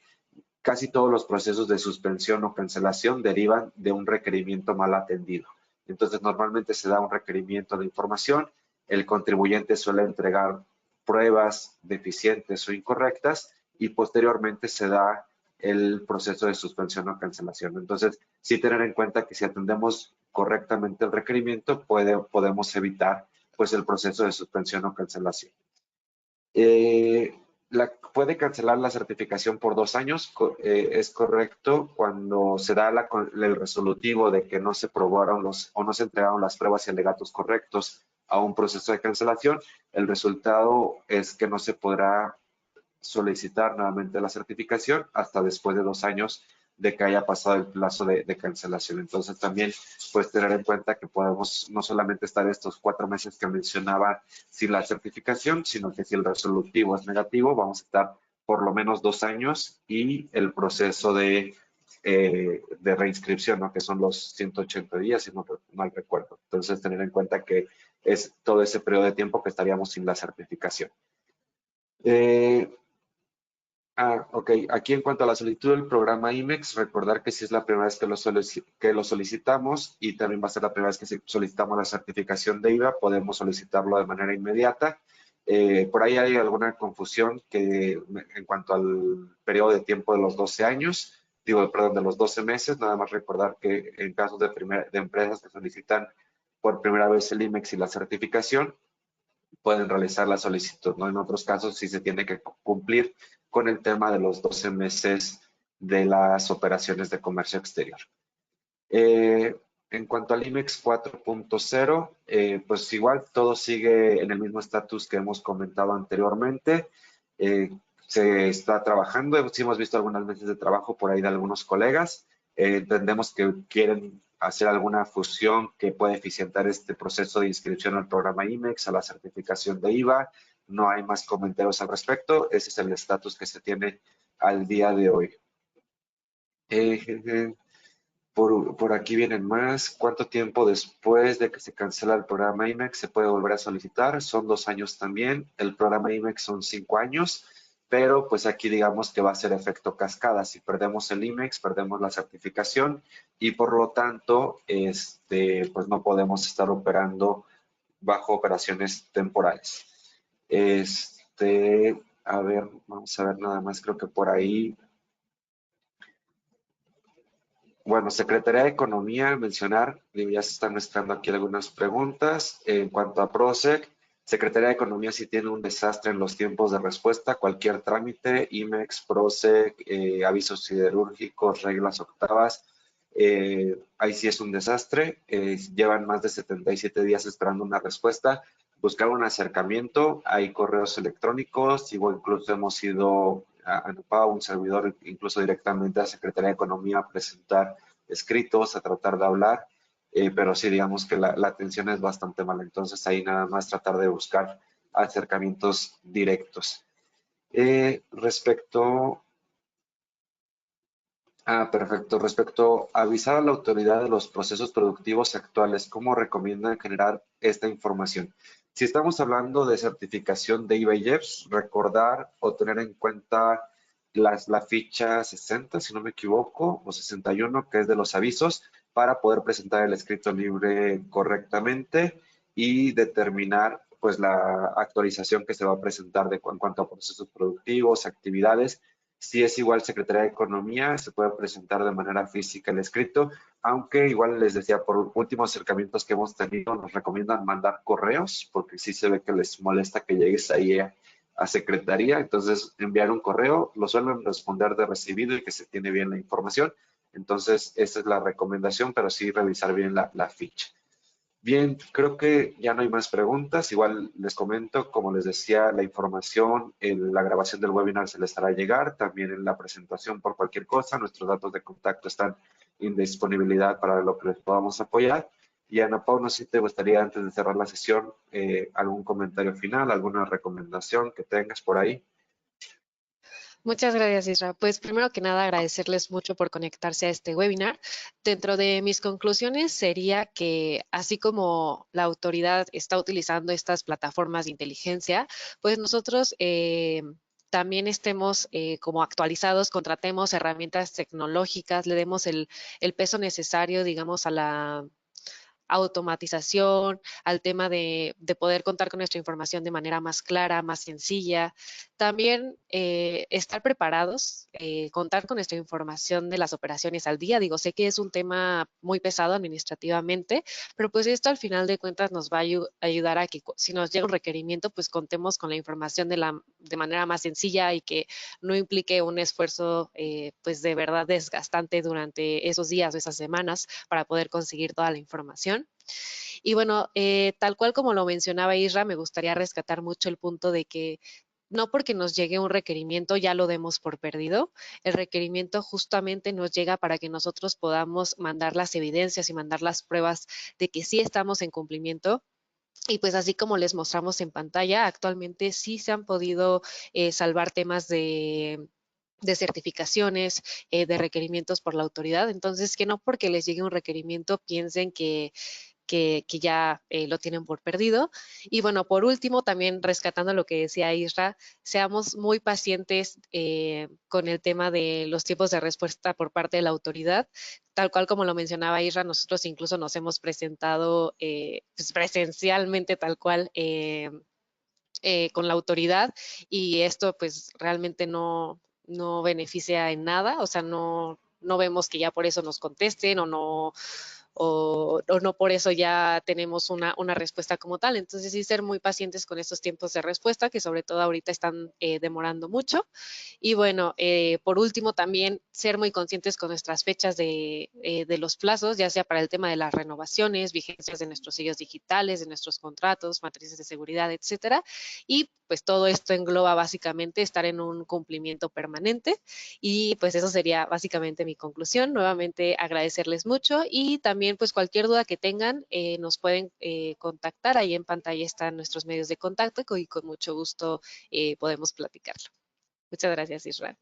casi todos los procesos de suspensión o cancelación derivan de un requerimiento mal atendido. Entonces, normalmente se da un requerimiento de información, el contribuyente suele entregar pruebas deficientes o incorrectas y posteriormente se da el proceso de suspensión o cancelación. Entonces, sí tener en cuenta que si atendemos correctamente el requerimiento, podemos evitar pues el proceso de suspensión o cancelación. Puede cancelar la certificación por 2 años, es correcto cuando se da el resolutivo de que no se probaron o no se entregaron las pruebas y alegatos correctos a un proceso de cancelación. El resultado es que no se podrá solicitar nuevamente la certificación hasta después de 2 años de que haya pasado el plazo de cancelación. Entonces también pues tener en cuenta que podemos no solamente estar estos 4 meses que mencionaba sin la certificación, sino que si el resolutivo es negativo, vamos a estar por lo menos 2 años y el proceso de reinscripción, ¿no? Que son los 180 días, si no mal recuerdo. Entonces tener en cuenta que es todo ese periodo de tiempo que estaríamos sin la certificación. Ok. Aquí en cuanto a la solicitud del programa IMEX, recordar que si es la primera vez que lo solicitamos y también va a ser la primera vez que solicitamos la certificación de IVA, podemos solicitarlo de manera inmediata. Por ahí hay alguna confusión en cuanto al periodo de tiempo de los 12 años, perdón, de los 12 meses, nada más recordar que en casos de empresas que solicitan por primera vez el IMEX y la certificación, pueden realizar la solicitud, ¿no? En otros casos sí se tiene que cumplir con el tema de los 12 meses de las operaciones de comercio exterior. En cuanto al IMEX 4.0, pues igual todo sigue en el mismo estatus que hemos comentado anteriormente. Eh, Se está trabajando, sí hemos visto algunas meses de trabajo por ahí de algunos colegas. Entendemos que quieren hacer alguna fusión que pueda eficientar este proceso de inscripción al programa IMEX, a la certificación de IVA. No hay más comentarios al respecto. Ese es el estatus que se tiene al día de hoy. Eh, por aquí vienen más. ¿Cuánto tiempo después de que se cancela el programa IMEX se puede volver a solicitar? Son 2 años también. El programa IMEX son 5 años, pero pues aquí digamos que va a ser efecto cascada. Si perdemos el IMEX, perdemos la certificación y por lo tanto, pues no podemos estar operando bajo operaciones temporales. A ver, vamos a ver nada más, creo que por ahí. Bueno, Secretaría de Economía, mencionar, digo, ya se están mezclando aquí algunas preguntas. En cuanto a PROSEC, Secretaría de Economía sí tiene un desastre en los tiempos de respuesta. Cualquier trámite, IMEX, PROSEC, avisos siderúrgicos, reglas octavas, ahí sí es un desastre. Llevan más de 77 días esperando una respuesta. Buscar un acercamiento, hay correos electrónicos, igual incluso hemos ido a ANUPAO, un servidor, incluso directamente a Secretaría de Economía a presentar escritos, a tratar de hablar, pero sí digamos que la atención es bastante mala, entonces ahí nada más tratar de buscar acercamientos directos. Respecto Perfecto. Respecto a avisar a la autoridad de los procesos productivos actuales, ¿cómo recomiendan generar esta información? Si estamos hablando de certificación de IBEX, recordar o tener en cuenta la ficha 60, si no me equivoco, o 61, que es de los avisos, para poder presentar el escrito libre correctamente y determinar pues la actualización que se va a presentar en cuanto a procesos productivos, actividades. Si es igual Secretaría de Economía, se puede presentar de manera física el escrito, aunque igual les decía, por últimos acercamientos que hemos tenido, nos recomiendan mandar correos, porque sí se ve que les molesta que llegues ahí a Secretaría, entonces enviar un correo, lo suelen responder de recibido y que se tiene bien la información, entonces esa es la recomendación, pero sí revisar bien la ficha. Bien, creo que ya no hay más preguntas. Igual les comento, como les decía, la información, la grabación del webinar se les hará llegar, también en la presentación por cualquier cosa. Nuestros datos de contacto están en disponibilidad para lo que les podamos apoyar. Y Ana Pau, no sé si te gustaría, antes de cerrar la sesión, algún comentario final, alguna recomendación que tengas por ahí. Muchas gracias, Isra. Pues primero que nada, agradecerles mucho por conectarse a este webinar. Dentro de mis conclusiones sería que así como la autoridad está utilizando estas plataformas de inteligencia, pues nosotros también estemos como actualizados, contratemos herramientas tecnológicas, le demos el peso necesario, digamos, a la automatización, al tema de poder contar con nuestra información de manera más clara, más sencilla. También estar preparados, contar con nuestra información de las operaciones al día. Digo, sé que es un tema muy pesado administrativamente, pero pues esto al final de cuentas nos va a ayudar a que si nos llega un requerimiento, pues contemos con la información de manera más sencilla y que no implique un esfuerzo pues de verdad desgastante durante esos días o esas semanas para poder conseguir toda la información. Y bueno, tal cual como lo mencionaba Isra, me gustaría rescatar mucho el punto de que no porque nos llegue un requerimiento ya lo demos por perdido. El requerimiento justamente nos llega para que nosotros podamos mandar las evidencias y mandar las pruebas de que sí estamos en cumplimiento. Y pues así como les mostramos en pantalla, actualmente sí se han podido salvar temas de certificaciones, de requerimientos por la autoridad. Entonces, que no porque les llegue un requerimiento piensen que ya lo tienen por perdido. Y bueno, por último, también rescatando lo que decía Isra, seamos muy pacientes con el tema de los tiempos de respuesta por parte de la autoridad. Tal cual como lo mencionaba Isra, nosotros incluso nos hemos presentado pues presencialmente tal cual con la autoridad y esto pues realmente no beneficia en nada, o sea, no vemos que ya por eso nos contesten o no por eso ya tenemos una respuesta como tal. Entonces, sí ser muy pacientes con estos tiempos de respuesta, que sobre todo ahorita están demorando mucho. Y bueno, por último, también ser muy conscientes con nuestras fechas de los plazos, ya sea para el tema de las renovaciones, vigencias de nuestros sellos digitales, de nuestros contratos, matrices de seguridad, etcétera. Y pues todo esto engloba básicamente estar en un cumplimiento permanente. Y pues eso sería básicamente mi conclusión. Nuevamente agradecerles mucho y también pues cualquier duda que tengan nos pueden contactar. Ahí en pantalla están nuestros medios de contacto y con mucho gusto podemos platicarlo. Muchas gracias, Israel.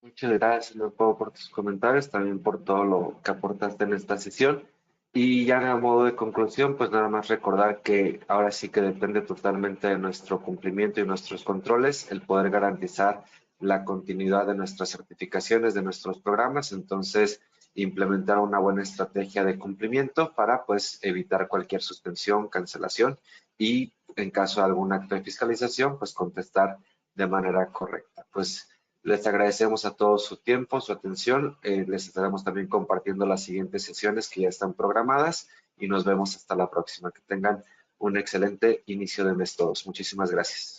Muchas gracias, Leopoldo, por tus comentarios, también por todo lo que aportaste en esta sesión. Y ya a modo de conclusión, pues nada más recordar que ahora sí que depende totalmente de nuestro cumplimiento y nuestros controles el poder garantizar la continuidad de nuestras certificaciones, de nuestros programas. Entonces, implementar una buena estrategia de cumplimiento para pues evitar cualquier suspensión, cancelación y en caso de algún acto de fiscalización, pues contestar de manera correcta. Pues les agradecemos a todos su tiempo, su atención. Les estaremos también compartiendo las siguientes sesiones que ya están programadas y nos vemos hasta la próxima. Que tengan un excelente inicio de mes todos. Muchísimas gracias.